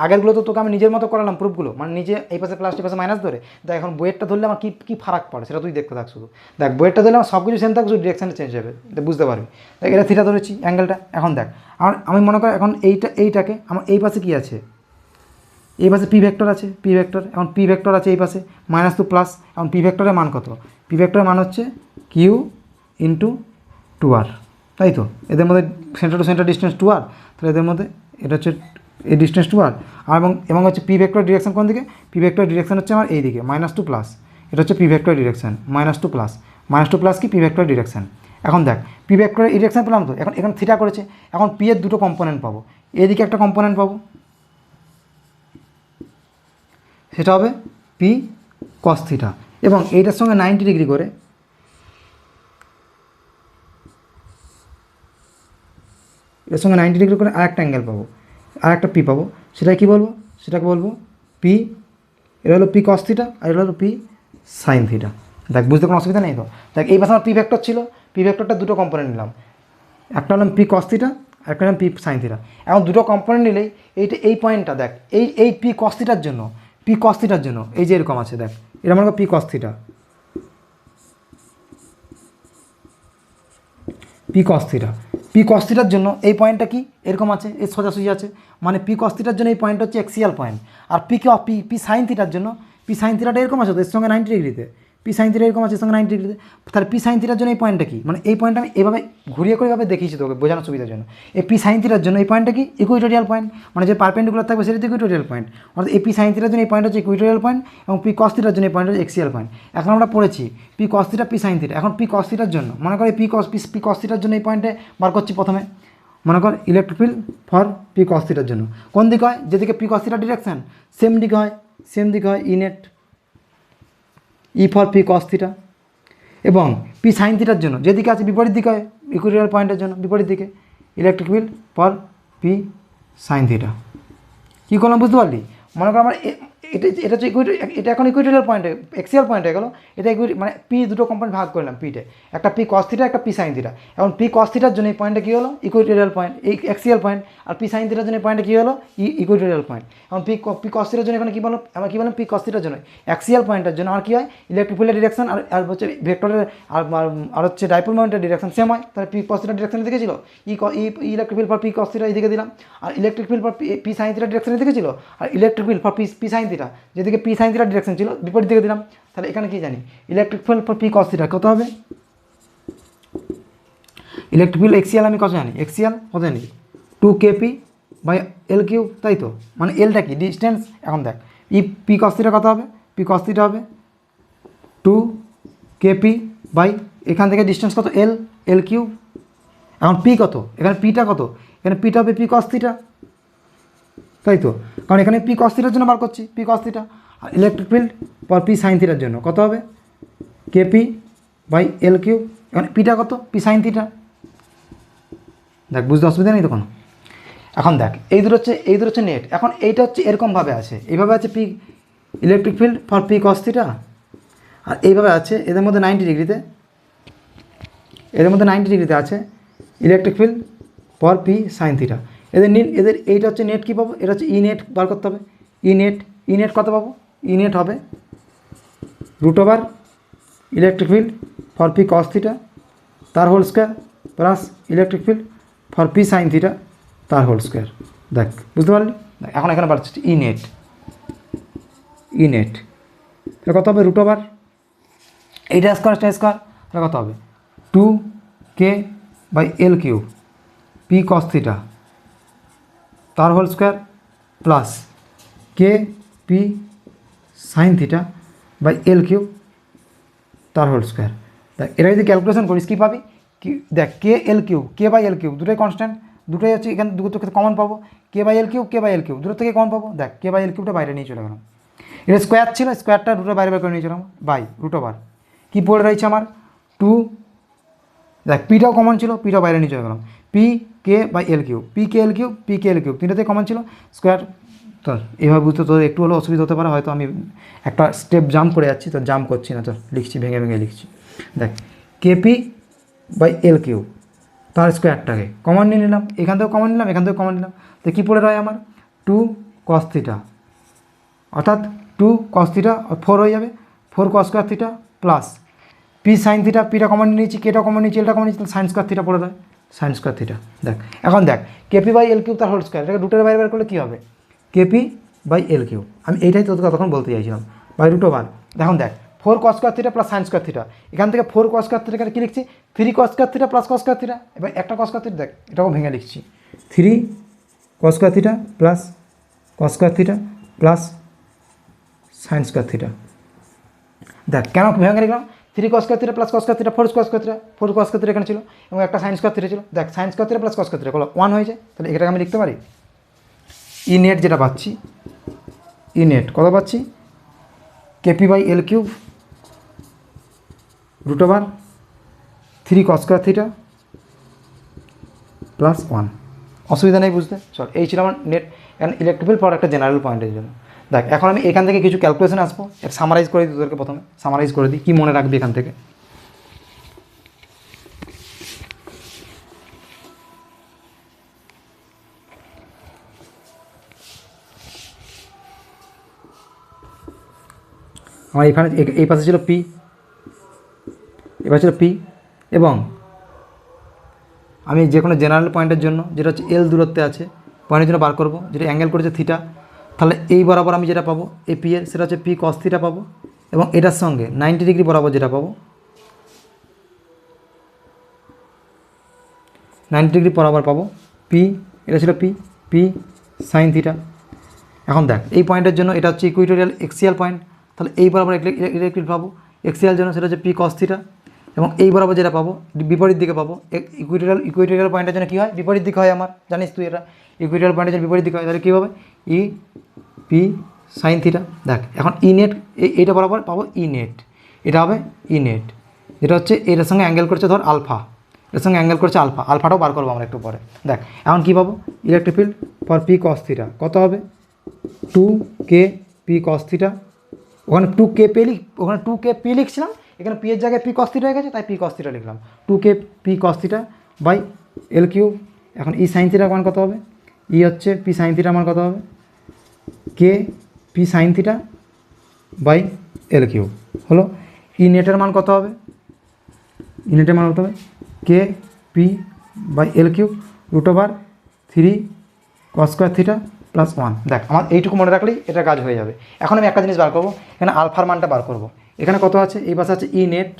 আগেরগুলো তো তোকে আমি নিজের মতো করালাম প্রুফগুলো, মানে নিজে এই পাশে প্লাস এই পাশে মাইনাস ধরে। দেখ এখন বইয়েরটা ধরলে আমার কী ফারাক পড়ে সেটা তুই দেখতে থাক শুধু। দেখ বইয়েরটা ধরলে আমার সব কিছু সেম থাকবে, শুধু ডিরেকশনটা চেঞ্জ হবে, বুঝতে পারবি। দেখ এটা থিটা ধরেছি অ্যাঙ্গেলটা। এখন দেখ আমি মনে করি এখন এইটাকে আমার এই পাশে কী আছে, এই পাশে পি ভেক্টর আছে, এখন পি ভেক্টর আছে এই পাশে মাইনাস টু প্লাস, এখন পি ভেক্টরের মান কত? পি ভেক্টরের মান হচ্ছে কিউ ইন্টু 2r, তাই তো? এদের মধ্যে centre to centre distance 2r, তাহলে এদের মধ্যে এটা হচ্ছে এই ডিস্টেন্স 2r, আর এবং হচ্ছে পি ভেক্টর ডিরেকশন কোন দিকে? পি ভেক্টর ডিরেকশন হচ্ছে আমার এই দিকে মাইনাস টু প্লাস, এটা হচ্ছে P vector direction minus two plus কি পি ভেক্টর ডিরেকশন। এখন দেখ পি ভেক্টরের ডিরেকশন পেলাম তো, এখন থিটা করেছে, এখন পি এর দুটো কম্পোনেন্ট পাবো, এদিকে একটা কম্পোনেন্ট পাবো, সেটা হবে পি কস থিটা, এবং এইটার সঙ্গে 90 ডিগ্রি করে এর সঙ্গে 90 ডিগ্রি করে আরেকটা অ্যাঙ্গেল পাবো, আরেকটা পি পাবো, সেটাকে বলবো পি, এটা হলো পি কস থিটা আর এটা হলো পি সাইন থিটা। দেখ বুঝতে কোনো অসুবিধা নেই তো? দেখ এই পাশে আমার পি ভেক্টর ছিল, পি ভেক্টরটা দুটো কম্পোনেন্ট নিলাম, একটা হলাম পি কস থিটা আর একটা হলাম পি সাইন থিটা। এখন দুটো কম্পোনেন্ট নিলেই এই পয়েন্টটা দেখ, এই পি কস থিটার জন্য এই যে এরকম আছে, দেখ এটা মনে করো P cos theta, P cos থিটার জন্য এই পয়েন্টটা কি এরকম আছে, এই সোজাসুজি আছে, মানে পি কস থিটার জন্য এই পয়েন্ট হচ্ছে এক্সিয়াল পয়েন্ট, আর পি সাইন থিটার জন্য পি সাইন থিটাটা এরকম আছে তো এর সঙ্গে 90 ডিগ্রিতে, পি সাইন থিটা এরকম আছে এর সঙ্গে 90 ডিগ্রিতে, তাহলে পি সাইন থিটার জন্য এই পয়েন্টটা কি, মানে এই পয়েন্টটা আমি এভাবে ঘুরিয়ে করে এভাবে দেখিয়েছি তোকে বোঝানোর সুবিধার জন্য। এই পি সাইন থিটার জন্য এই পয়েন্টটা কি ইকুইটোরিয়াল পয়েন্ট, মানে যে পারপেন্ডিকুলার থাকবে সেটা ইকুইটোরিয়াল পয়েন্ট, অর্থাৎ এই পি সাইন থিটার জন্য এই পয়েন্ট হচ্ছে ইকুইটোরিয়াল পয়েন্ট, এবং পি কস থিটার জন্য এই পয়েন্ট হচ্ছে এক্সিয়াল পয়েন্ট। এখন আমরা পড়েছি P cos theta P sine theta, এখন পি কস থিটার জন্য মনে করি পি কস থিটার জন্য এই পয়েন্টে বার করছি প্রথমে, মনে কর electric field for P cos থিটার জন্য কোন দিকে হয়, যেদিকে পি কস থিটার ডিরেকশন সেম দিকে হয় innate E for P cos theta, এবং পি সাইন থিটার জন্য যেদিকে আছে বিপরীত দিকে হয় ইকুইটোরিয়াল পয়েন্টের জন্য বিপরীত দিকে electric field for P sine theta. কী করলাম বুঝতে পারলি? মনে কর আমার এটা হচ্ছে এটা এখন ইকুইটোরিয়াল পয়েন্ট এক্সিয়াল পয়েন্ট হয়ে গেলো, এটা মানে পি দুটো কম্পোনেন্ট ভাগ করলাম পিটে, একটা পি কস থিটা একটা পি সাইন থিটা। এখন পি কস থিটার জন্য এই পয়েন্টটা কী হলো ইকুইটোরিয়াল পয়েন্ট, এই এক্সিয়াল পয়েন্ট, আর পি সাইন থিটার জন্য এই পয়েন্টটা কী হলো ইকুইটোরিয়াল পয়েন্ট। এখন পি কস থিটার জন্য এখানে কী বললাম, আমরা কী বললাম পি কস থিটার জন্য এক্সিয়াল পয়েন্টের জন্য আর কী হয় ইলেকট্রিক ফিল্ডের ডিরেকশন আর হচ্ছে ভেক্টরের আর হচ্ছে ডাইপোল মোমেন্টের ডিরেকশন সেম হয়, তাহলে পি কস থিটার ডিরেকশন দিকে ছিল electric field for P cos theta এইদিকে দিলাম, আর electric field for P sine থিটার ডিরেকশনের দিকে ছিল, আর electric field for P sine theta যেদিকে পি সাইন থিটার ডিরেকশন ছিল বিপরীত দিকে দিলাম। তাহলে এখানে কি জানি electric field for P cos theta কত হবে, ইলেকট্রিক ফিল্ড এক্সিয়াল আমি কত জানি, এক্সিয়াল কত জানি 2kp বাই এল কিউ, তাই তো? মানে এলটা কি ডিস্টেন্স। এখন দেখ পি কস থিটা কত হবে, পি কস থিটা হবে 2kp বাই এখান থেকে ডিস্টেন্স কত এল কিউ। এখন পি কত, এখানে পিটা কত, এখানে পিটা হবে পি কস থিটা, তাই তো? কারণ এখানে পি কস থিটার জন্য বার করছি পি কস থিটা, আর ইলেকট্রিক ফিল্ড পর পি সাইন থিটার জন্য কত হবে কেপি বাই এল কিউ। এখন পিটা কত পি সাইন থিটা, দেখ বুঝতে অসুবিধা নেই তো কোনো। এখন দেখ এই দুটো হচ্ছে নেট। এখন এইটা হচ্ছে এরকমভাবে আছে, এইভাবে আছে P electric field for P cos theta, আর এইভাবে আছে এদের মধ্যে 90 ডিগ্রিতে, আছে electric field for P sine theta. এদের এইটা হচ্ছে নেট কী পাবো, এটা হচ্ছে ই নেট বার করতে হবে। ই নেট কত পাবো, ই নেট হবে √ electric field for P cos theta তার whole square plus electric field for P sine theta তার হোল স্কোয়ার। দেখ বুঝতে পারলি, এখন এখানে পাচ্ছি ই নেট তাহলে কত হবে √ এইটা স্কোয়ার তাহলে কত হবে 2k/L³ পি কস থিটা তার whole square plus KP sine theta /L³ তার হোল স্কোয়ার। দেখ এটা যদি ক্যালকুলেশন করিস কী পাবি, কি দেখ k/L³ দুটোই কনস্ট্যান্ট, দুটোই হচ্ছে এখানে দুটো থেকে কমন পাবো, k/L³ দুটো থেকে কমন পাবো। দেখ k/L³ বাইরে নিয়ে চলে গেলাম, এটা স্কোয়ার ছিল, স্কোয়ারটা রুটের বাইরে বের করে নিয়ে চলাম √, কী পড়ে রয়েছে আমার 2, দেখ পিটাও কমন ছিল, পিটাও বাইরে নিয়ে চলে গেলাম, PK/L³ তিনটাতে কমন ছিল স্কোয়ার। তো এইভাবে বুঝতে তোর একটু হলেও অসুবিধা হতে পারে, হয়তো আমি একটা স্টেপ জাম্প করে যাচ্ছি, তো জাম্প করছি না, তো লিখছি ভেঙে লিখছি। দেখ KP/L³ তার স্কোয়ারটাকে কমন নিয়ে নিলাম, এখান থেকেও কমন নিলাম, এখান থেকেও কমন নিলাম, তো কী পড়ে রয় আমার 2 cos থিটা, অর্থাৎ 2 cos থিটা 4 হয়ে যাবে, 4 cos square theta plus P sine theta, পিটা কমন নিয়েছি, কেটা কমন নিয়েছি, এলটা কমন নিয়েছি, তাহলে সাইন স্কোয়ার থিটা পড়ে দেয়, সাইন স্কোয়ার থিটা। দেখ এখন দেখ KP/L³ তার হোল স্কোয়ার, এটাকে রুটের বাইরে বের করলে কী হবে KP/L³, আমি এইটাই তোকে ততক্ষণ বলতে চাইছিলাম √। এখন দেখ 4 cos square theta plus sine square theta, এখান থেকে 4 cos স্কোয়ার থিটা কী লিখছি 3 cos square theta plus cos square theta, এবার একটা cos স্কোয়ার থিটা দেখ এটাও ভেঙে লিখছি 3 cos square theta plus cos square theta plus sine square theta. দেখ কেন ভেঙে লিখলাম 3 cos square theta plus cos square theta 4 cos square theta, 4 cos square theta এখানে ছিল এবং একটা সাইন স্কোয়ার থিটা ছিল। দেখ sine square theta plus cos square theta 1 হয়ে যায়, তাহলে এটাকে আমি লিখতে পারি ই নেট যেটা পাচ্ছি, ই নেট কত পাচ্ছি KP/L³ √3 cos square theta plus 1। অসুবিধা নেই বুঝতে, চল এই ছিল আমার net and electric field for একটা জেনারেল পয়েন্টের জন্য। দেখ এখন আমি এখান থেকে কিছু ক্যালকুলেশন আসবো, এর সামারাইজ করে দিই তোদেরকে, প্রথমে সামারাইজ করে দিই কী মনে রাখবি এখান থেকে। আমার এখানে এই পাশে ছিল পি, এবার ছিল পি, এবং আমি যে কোনো জেনারেল পয়েন্টের জন্য যেটা হচ্ছে এল দূরত্বে আছে পয়েন্টের জন্য বার করবো, যেটা অ্যাঙ্গেল করেছে থিটা, তাহলে এই বরাবর আমি যেটা পাবো এই পি এর সেটা হচ্ছে পি cos থিটা পাবো, এবং এটার সঙ্গে 90 ডিগ্রি বরাবর যেটা পাবো 90 ডিগ্রি বরাবর পাবো পি, এটা ছিল পি সাইন থিটা। এখন দেখ এই পয়েন্টের জন্য এটা হচ্ছে ইকুইটোরিয়াল এক্সিয়াল পয়েন্ট, তাহলে এই বরাবর ইলেকট্রিক পাবো, এক্সিয়াল জন্য সেটা হচ্ছে পি cos থিটা, এবং এই বরাবর যেটা পাবো বিপরীত দিকে পাবো ইকুইটোরিয়াল পয়েন্টের জন্য কী হয় বিপরীত দিকে হয় আমার, জানিস তুই এটা ইকুইটোরিয়াল পয়েন্টের জন্য বিপরীত দিকে হয়, তাহলে কী হবে পি সাইন থিটা। দেখ এখন ই নেট এইটা বরাবর পাবো ই নেট, এটা হবে ই নেট, যেটা হচ্ছে এটার সঙ্গে অ্যাঙ্গেল করছে ধর আলফা, এর সঙ্গে অ্যাঙ্গেল করছে আলফাটাও বার করবো আমরা একটু পরে। দেখ এখন কী পাবো electric field for P cos theta কত হবে 2k/P cos থিটা, ওখানে 2k/P লিখছিলাম, এখানে পি এর জায়গায় পি cos থিটা হয়ে গেছে, তাই পি cos থিটা লিখলাম 2k/P cos থিটা /L³। এখন ই সাইন থিটার মান কত হবে, ই হচ্ছে পি সাইন থিটার মান কত হবে KP সাইন থিটা /L³ হলো। ই নেটের মান কত হবে, ই নেটের মান কত হবে KP/L³ √3 cos square theta plus 1। দেখ আমার এইটুকু মনে রাখলেই এটা কাজ হয়ে যাবে। এখন আমি একটা জিনিস বার করবো, এখানে আলফার মানটা বার করবো, এখানে কত আছে এই পাশে আছে ই নেট,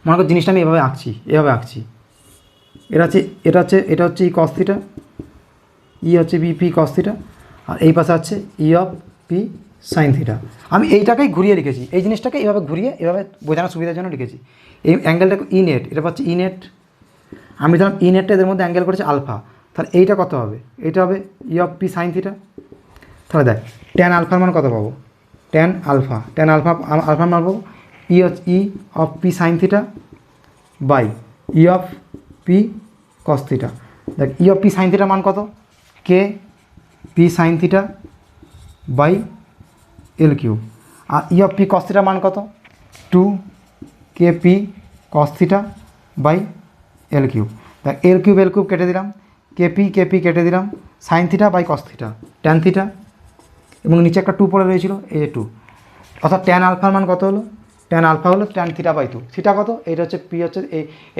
মনে করো জিনিসটা আমি এভাবে আঁকছি এটা হচ্ছে ই cos থিটা, ই হচ্ছে পি cos থিটা, আর এই পাশে আছে ই অফ পি সাইন থিটা। আমি এইটাকেই ঘুরিয়ে লিখেছি, এই জিনিসটাকে এইভাবে ঘুরিয়ে এভাবে বোঝানোর সুবিধার জন্য লিখেছি। এই অ্যাঙ্গেলটা ই নেট, এটা পাচ্ছি ই নেট, আমি ধরলাম ই নেটটা এদের মধ্যে অ্যাঙ্গেল করেছে আলফা, তাহলে এইটা কত হবে, এটা হবে ই অফ পি সাইন থিটা। তাহলে দেখ ট্যান আলফার মান কত পাবো, ট্যান আলফার মান পাবো E of P sine theta /E of P cos theta. দেখ ই অফ পি সাইন থিটার মান কত, K P sine theta by L cube. আর ই অফ পি কস থিটার মান কত, 2 K P cos theta by L cube. দেখ L cube কেটে দিলাম, কে পি কেটে দিলাম, sine theta by cos theta tan theta, এবং নিচে একটা 2 পড়ে রয়েছিল, এই যে 2, অর্থাৎ ট্যান আলফার মান কত হলো, ট্যান আলফা হলো ট্যান থিটা বাই 2। থিটা কত, এইটা হচ্ছে পি হচ্ছে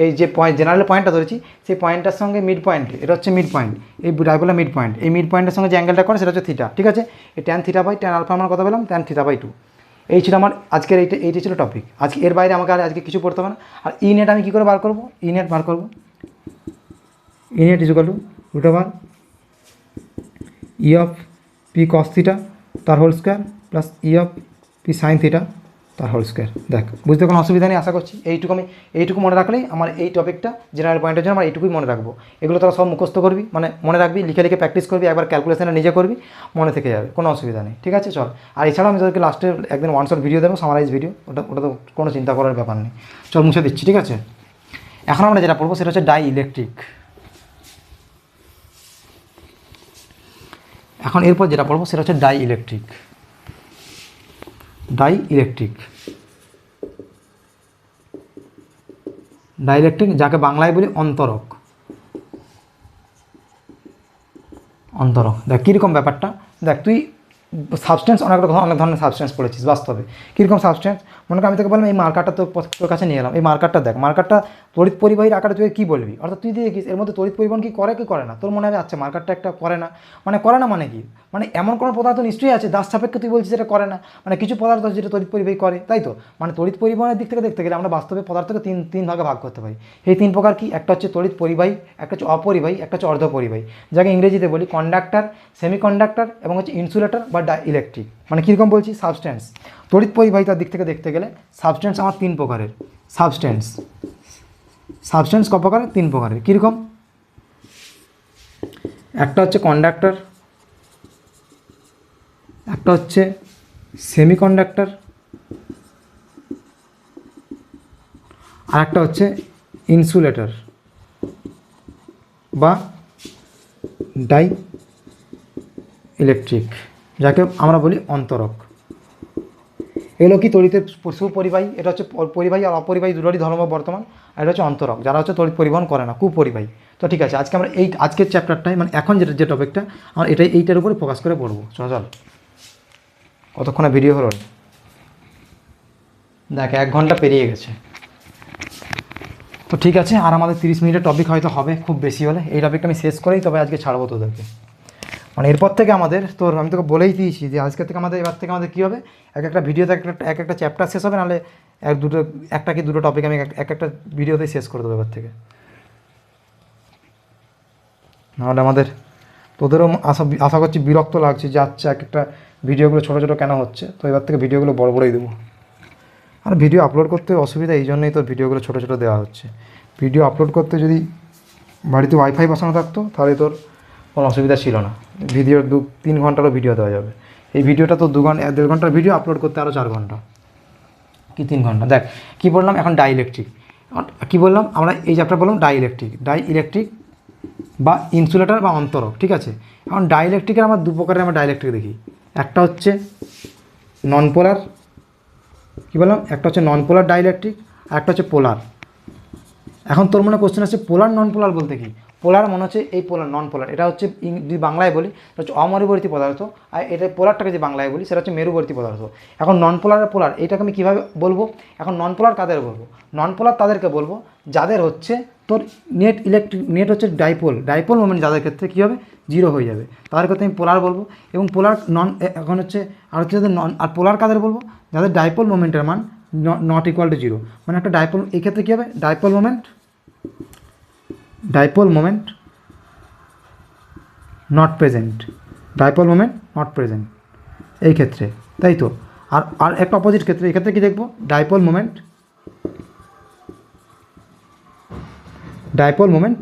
এই যে পয়েন্ট জেনারেল পয়েন্টটা ধরেছি সেই পয়েন্টটার সঙ্গে মিড পয়েন্ট, এটা হচ্ছে মিড পয়েন্ট, এই ডাইপোলার মিড পয়েন্ট, এই মিড পয়েন্টের সঙ্গে যে অ্যাঙ্গেলটা করে সেটা হচ্ছে থিটা। ঠিক আছে, এই ট্যান থিটা বাই ট্যান আলফার মান কত পেলাম, ট্যান থিটা বাই 2। এই ছিল আমার আজকের এইটা ছিল টপিক। আজকে এর বাইরে আমাকে আর আজকে কিছু পড়তে হবে না। আর ই নেট আমি কী করে বার করবো, ই নেট বার করবো, E net is equal to root over E of P cos theta তার whole square plus E of P sine theta তার হোল স্কোয়ার। দেখ বুঝতে কোনো অসুবিধা নেই আশা করছি। এইটুকু মনে রাখলেই আমার এই টপিকটা জেনারেল পয়েন্টের জন্য আমার এইটুকুই মনে রাখবো। এগুলো তোরা সব মুখস্থ করবি, মানে মনে রাখবি, লিখে প্র্যাকটিস করবি, একবার ক্যালকুলেশনটা নিজে করবি, মনে থেকে যাবে, কোনো অসুবিধা নেই। ঠিক আছে চল। আর এছাড়াও আমি তোদেরকে লাস্টে একদিন ওয়ান শট ভিডিও দেবো, সামারাইজ ভিডিও, ওটা তো কোনো চিন্তা করার ব্যাপার নেই। চল মুছে দিচ্ছি। ঠিক আছে, এখন আমরা যেটা পড়বো সেটা হচ্ছে ডাই ইলেকট্রিক। এখন এরপর যেটা পড়বো সেটা হচ্ছে ডাই ইলেকট্রিক। ডাইইলেকট্রিক যাকে বাংলায় বলি অন্তরক। দেখ কীরকম ব্যাপারটা, দেখ তুই সাবস্টেন্স অনেক ধরনের সাবস্টেন্স পড়েছিস বাস্তবে। কীরকম সাবস্টেন্স, মনে কর আমি তোকে বললাম এই মার্কারটা তোর কাছে নিয়ে এলাম, এই মার্কারটা দেখ, মার্কারটা তড়িৎ পরিবাহীর আকারে তুই কী বলবি, অর্থাৎ তুই দেখিস এর মধ্যে তড়িৎ পরিবহন কি করে না, তোর মনে হবে আচ্ছা মার্কারটা একটা করে না, মানে কি, মানে এমন কোনো পদার্থ নিশ্চয়ই আছে দাস সাপেক্ষে তুই বলছিস এটা করে না, মানে কিছু পদার্থ যেটা তড়িৎ পরিবাহী করে, তাই তো। মানে তড়িৎ পরিবহনের দিক থেকে দেখতে গেলে আমরা বাস্তবে পদার্থকে তিন ভাগে ভাগ করতে পারি। এই 3 প্রকার কি, একটা হচ্ছে তড়িৎ পরিবাহী, একটা হচ্ছে অপরিবাহী, একটা হচ্ছে অর্ধপরিবাহী, যাকে ইংরেজিতে বলি কন্ডাক্টর, সেমিকন্ডাক্টর এবং হচ্ছে ইনসুলেটর বা ডাইইলেকট্রিক। মানে কীরকম বলছি, সাবস্টেন্স তড়িৎ পরিবাহিতার দিক থেকে দেখতে গেলে সাবস্টেন্স আমার 3 প্রকারের। সাবস্টেন্স ক প্রকারের, 3 প্রকারের। কীরকম, একটা হচ্ছে কন্ডাক্টর, একটা হচ্ছে সেমিকন্ডাক্টর, আর একটা হচ্ছে ইনসুলেটর বা ডাই ইলেকট্রিক, যাকে আমরা বলি অন্তরক। এগুলো কি তড়িতের সুপরিবাহী, এটা হচ্ছে পরিবাহী আর অপরিবাহী দুটোরই ধর্ম বর্তমান, আর এটা হচ্ছে অন্তরক, যারা হচ্ছে তড়িৎ পরিবহন করে না, কুপরিবাহী। তো ঠিক আছে, আজকে আমরা আজকের চ্যাপ্টারটাই মানে এখন যে টপিকটা আমরা এইটার উপরে ফোকাস করে পড়বো। চল কতক্ষণে ভিডিও হলো, দেখ 1 ঘন্টা পেরিয়ে গেছে। তো ঠিক আছে, আর আমাদের 30 মিনিটের টপিক হয়তো হবে খুব বেশি হলে। এই টপিকটা আমি শেষ করেই তবে আজকে ছাড়বো তোদেরকে। মানে এরপর থেকে আমাদের আমি তোকে বলেই দিয়েছি যে আজকে থেকে এবার থেকে আমাদের কী হবে, একটা ভিডিওতে একটা চ্যাপ্টার শেষ হবে, নাহলে একটা কি দুটো টপিক আমি একটা ভিডিওতেই শেষ করে দেবো এবার থেকে। নাহলে আমাদের তোদেরও আশা করছি বিরক্ত লাগছে যে আচ্ছা একটা ভিডিওগুলো ছোটো কেন হচ্ছে। তো এবার থেকে ভিডিওগুলো বড়ই দেবো। আর ভিডিও আপলোড করতে অসুবিধা, এই জন্যই তো ভিডিওগুলো ছোটো দেওয়া হচ্ছে। ভিডিও আপলোড করতে যদি বাড়িতে ওয়াইফাই বসানো থাকতো তাহলে তোর কোনো অসুবিধা ছিল না, ভিডিওর 2-3 ঘন্টারও ভিডিও দেওয়া যাবে। এই ভিডিওটা তো 1.5 ঘন্টার ভিডিও, আপলোড করতে আরও 4 ঘন্টা কি 3 ঘন্টা। দেখ কী বললাম এখন, ডাইইলেকট্রিক। কী বললাম আমরা, এই চ্যাপ্টার বললাম ডাইইলেকট্রিক বা ইনসুলেটর বা অন্তরক। ঠিক আছে, এখন ডাইইলেকট্রিকের আমরা 2 প্রকারের আমরা ডাইইলেকট্রিক দেখি। একটা হচ্ছে নন পোলার, কী বললাম, একটা হচ্ছে নন পোলার ডাইইলেকট্রিক, আর একটা হচ্ছে পোলার। এখন তোর মনে কোশ্চেন আসছে পোলার নন পোলার বলতে কি, পোলার মনে হচ্ছে এই পোলার, নন পোলার এটা হচ্ছে যদি বাংলায় বলি এটা হচ্ছে অমরিবর্তী পদার্থ, আর এটা পোলারটাকে যে বাংলায় বলি সেটা হচ্ছে মেরুবর্তী পদার্থ। এখন নন পোলার আর পোলার এইটাকে আমি কীভাবে বলবো, এখন নন পোলার কাদের বলবো, নন পোলার তাদেরকে বলবো যাদের হচ্ছে তোর নেট হচ্ছে ডাইপোল মোমেন্ট যাদের ক্ষেত্রে কী হবে, 0 হয়ে যাবে, তাদের ক্ষেত্রে আমি পোলার বলবো। এবং পোলার এখন হচ্ছে আর হচ্ছে যাদের আর পোলার কাদের বলবো, যাদের ডাইপোল মোমেন্টের মান নট ইকুয়াল টু 0। মানে একটা ডাইপোল, এই ক্ষেত্রে কী হবে, ডাইপোল মোমেন্ট নট প্রেজেন্ট, এই ক্ষেত্রে, তাই তো। আর একটা অপোজিট ক্ষেত্রে, এই ক্ষেত্রে কী দেখবো, ডাইপোল মোমেন্ট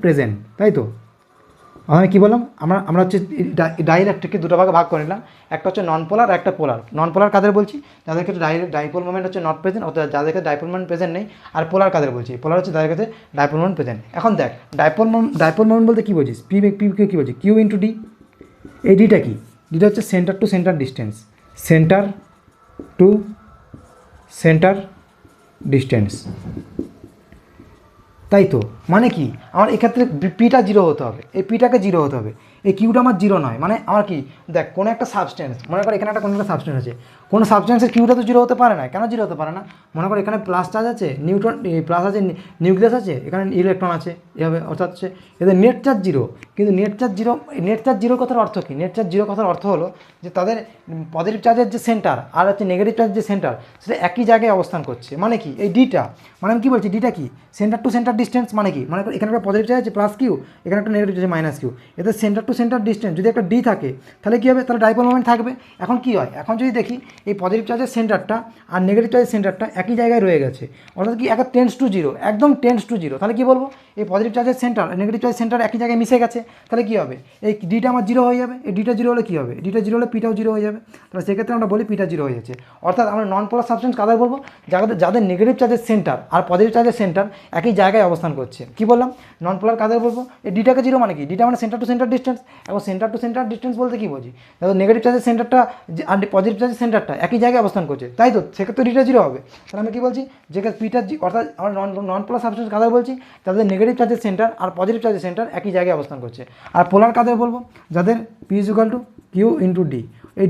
প্রেজেন্ট, তাই তো। আমি কী বললাম, আমরা হচ্ছে ডাইইলেকট্রিককে দুটো ভাগে ভাগ করে নিলাম, একটা হচ্ছে নন পোলার, একটা পোলার। নন পোলার কাদের বলছি? যাদের ক্ষেত্রে ডাইপোল মোমেন্ট হচ্ছে নট প্রেজেন্ট, অর্থাৎ যাদের ক্ষেত্রে ডাইপোল মোমেন্ট প্রেজেন্ট নেই। আর পোলার কাদের বলছি? পোলার হচ্ছে যাদের ক্ষেত্রে ডাইপোল মোমেন্ট প্রেজেন্ট। এখন দেখ, ডাইপোল মোমেন্ট বলতে কী বলছিস? পি কী বলছি? Q into D. এই ডিটা কি? ডিটা হচ্ছে centre to centre distance, centre to centre distance, তাই তো? মানে কি, আমার এক্ষেত্রে পিটা জিরো হতে হবে, এই পিটাকে জিরো হতে হবে, এই কিউটা আমার জিরো নয়। মানে আমার কি, দেখ কোনো একটা সাবস্টেন্স, মনে কর এখানে কোনো একটা সাবস্টেন্স আছে, কোনো সাবস্টেন্সের কিউটা তো জিরো হতে পারে না। কেন জিরো হতে পারে না? মনে কর এখানে প্লাস চার্জ আছে, নিউট্রন প্লাস আছে, নিউক্লিয়াস আছে, এখানে ইলেকট্রন আছে, এভাবে, অর্থাৎ হচ্ছে এদের নেট চার্জ জিরো। কিন্তু নেট চার্জ জিরো কথার অর্থ কী? নেট চার্জ জিরো কথার অর্থ হলো যে তাদের পজিটিভ চার্জের যে সেন্টার আর হচ্ছে নেগেটিভ চার্জের যে সেন্টার, সেটা একই জায়গায় অবস্থান করছে। মানে কি, এই ডিটা, মানে আমি কী বলছি, ডিটা কি? Centre to centre distance. মানে কি, মানে এখানে একটা পজিটিভ চার্জ আছে প্লাস কিউ, এখানে একটা নেগেটিভ আছে মাইনাস কিউ, এদের সেন্টার টু সেন্টার ডিস্টেন্স যদি একটা ডি থাকে, তাহলে কী হবে? তাহলে ডাইপোল মোমেন্ট থাকবে। এখন কী হয়, এখন যদি দেখি এই পজিটিভ চার্জের সেন্টারটা আর নেগেটিভ চার্জের সেন্টারটা একই জায়গায় রয়ে গেছে, অর্থাৎ কি একটা টেন্স টু জিরো, একদম টেন্স টু জিরো। তাহলে কী বলবো, এই পজিটিভ চার্জের সেন্টার আর নেগেটিভ চার্জের সেন্টার একই জায়গায় মিশে গেছে। তাহলে কী হবে, এই ডিটা আমার জিরো হয়ে যাবে। এই ডিটা জিরো হলে কী হবে? ডিটা জিরো হলে পিটাও জিরো হয়ে যাবে। তাহলে সেক্ষেত্রে আমরা বলি পিটা জিরো হয়ে যাচ্ছে। অর্থাৎ আমরা নন পোলার সাবস্টেন্স কাদের বলবো? যাদের নেগেটিভ চার্জের সেন্টার আর পজিটিভ চার্জের সেন্টার একই জায়গায় অবস্থান করছে। কী বললাম? নন পোলার কাদের বলবো? এই ডিটাকে জিরো মানে কি? ডিটা মানে সেন্টার টু সেন্টার ডিস্টেন্স। এবং সেন্টার টু সেন্টার ডিস্টেন্স বলতে কী বুঝি? নেগেটিভ চার্জের সেন্টারটা আর পজিটিভ চার্জের সেন্টারটা একই জায়গায় অবস্থান করছে, তাই তো? সেক্ষেত্রে ডিটা জিরো হবে। তাহলে আমি কী বলছি, যে পিটার অর্থাৎ আমরা নন পোলার সাবস্টেন্স কাদের বলছি? যাদের নেগেটিভ চার্জের সেন্টার আর পজিটিভ চার্জের সেন্টার একই জায়গায় অবস্থান করছে। আর পোলার কাদের বলবো? যাদের P is equal to Q into D. এই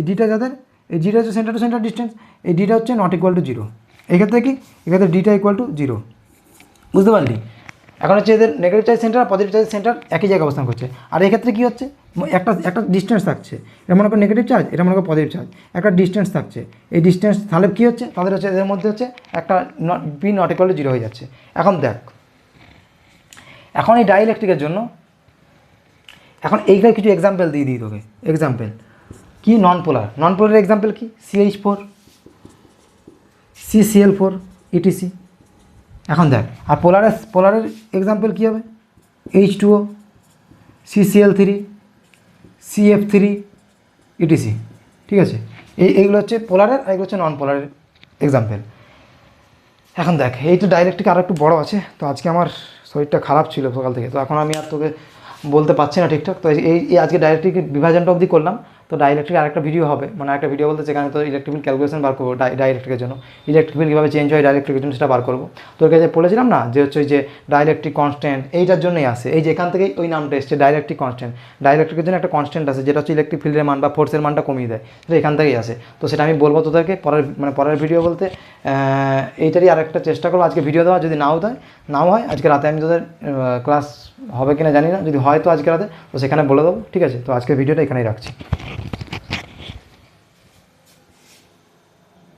ডিটা যাদের, এই ডিটা হচ্ছে সেন্টার টু সেন্টার ডিস্টেন্স, এই ডিটা হচ্ছে নট ইকুয়াল টু জিরো। এক্ষেত্রে কি, এক্ষেত্রে ডিটা ইকুয়াল টু জিরো। বুঝতে পারলি? এখন হচ্ছে এদের নেগেটিভ চার্জ সেন্টার আর পজিটিভ চার্জ সেন্টার একই জায়গায় অবস্থান করছে। আর এক্ষেত্রে কী হচ্ছে, একটা ডিস্টেন্স থাকছে, এটা মনে করো নেগেটিভ চার্জ, এটা মনে করো পজিটিভ চার্জ, একটা ডিস্টেন্স থাকছে। এই ডিস্টেন্স তাহলে কী হচ্ছে, তাদের হচ্ছে এদের মধ্যে হচ্ছে একটা P not equal to zero হয়ে যাচ্ছে। এখন দেখ, এখন এই ডাইইলেকট্রিকের জন্য এখন এইগুলো কিছু এক্সাম্পল দিয়ে দিই তোকে। এক্সাম্পল কি? নন পোলারের এক্সাম্পল কি? CH4, CCl4, ETC। এখন দেখ, আর পোলারের এক্সাম্পল কী হবে? H2O, CCl3, CF3, ETC। ঠিক আছে, এইগুলো হচ্ছে পোলারের আর এগুলো হচ্ছে নন পোলারের এক্সাম্পল। এখন দেখ, এই তো ডাইইলেকট্রিক আরও একটু বড় আছে। তো আজকে আমার শরীরটা খারাপ ছিল সকাল থেকে, তো এখন আমি আর তোকে বলতে পারছি না ঠিকঠাক। তো এই আজকে ডাইইলেকট্রিক বিভাজনটা অবধি করলাম। তো ডাইইলেকট্রিক আরেকটা ভিডিও হবে, মানে একটা ভিডিও বলতে যেখানে তো ইলেকট্রিক বিল ক্যালকুলেশন বার করবো ডাইইলেকট্রিকের জন্য, ইলেকট্রিক বিল কীভাবে চেঞ্জ হয় ডাইইলেকট্রিকের জন্য সেটা বার করবো। তোর কাছে বলেছিলাম না যে হচ্ছে ওই যে ডাইইলেকট্রিক কনস্ট্যান্ট, এইটার জন্যই আসে, এই যে এখান থেকেই ওই নামটা এসছে ডাইইলেকট্রিক কনস্ট্যান্ট। ডাইইলেকট্রিকের জন্য একটা কনস্ট্যান্ট আছে যেটা হচ্ছে ইলেকট্রিক ফিল্ডের মান বা ফোর্সের মানটা কমিয়ে দেয়, সেটা এখান থেকেই আসে। তো সেটা আমি বলবো তোদেরকে পরের ভিডিও বলতে এইটারই আরেকটা চেষ্টা করবো আজকে ভিডিও দেওয়া। যদি নাও হয় আজকে রাতে আমি তোদের ক্লাস হবে কিনা জানি না, যদি হয় তো আজকে রাতে তো সেখানে বলে দেবো। ঠিক আছে, তো আজকের ভিডিওটা এখানেই রাখছি।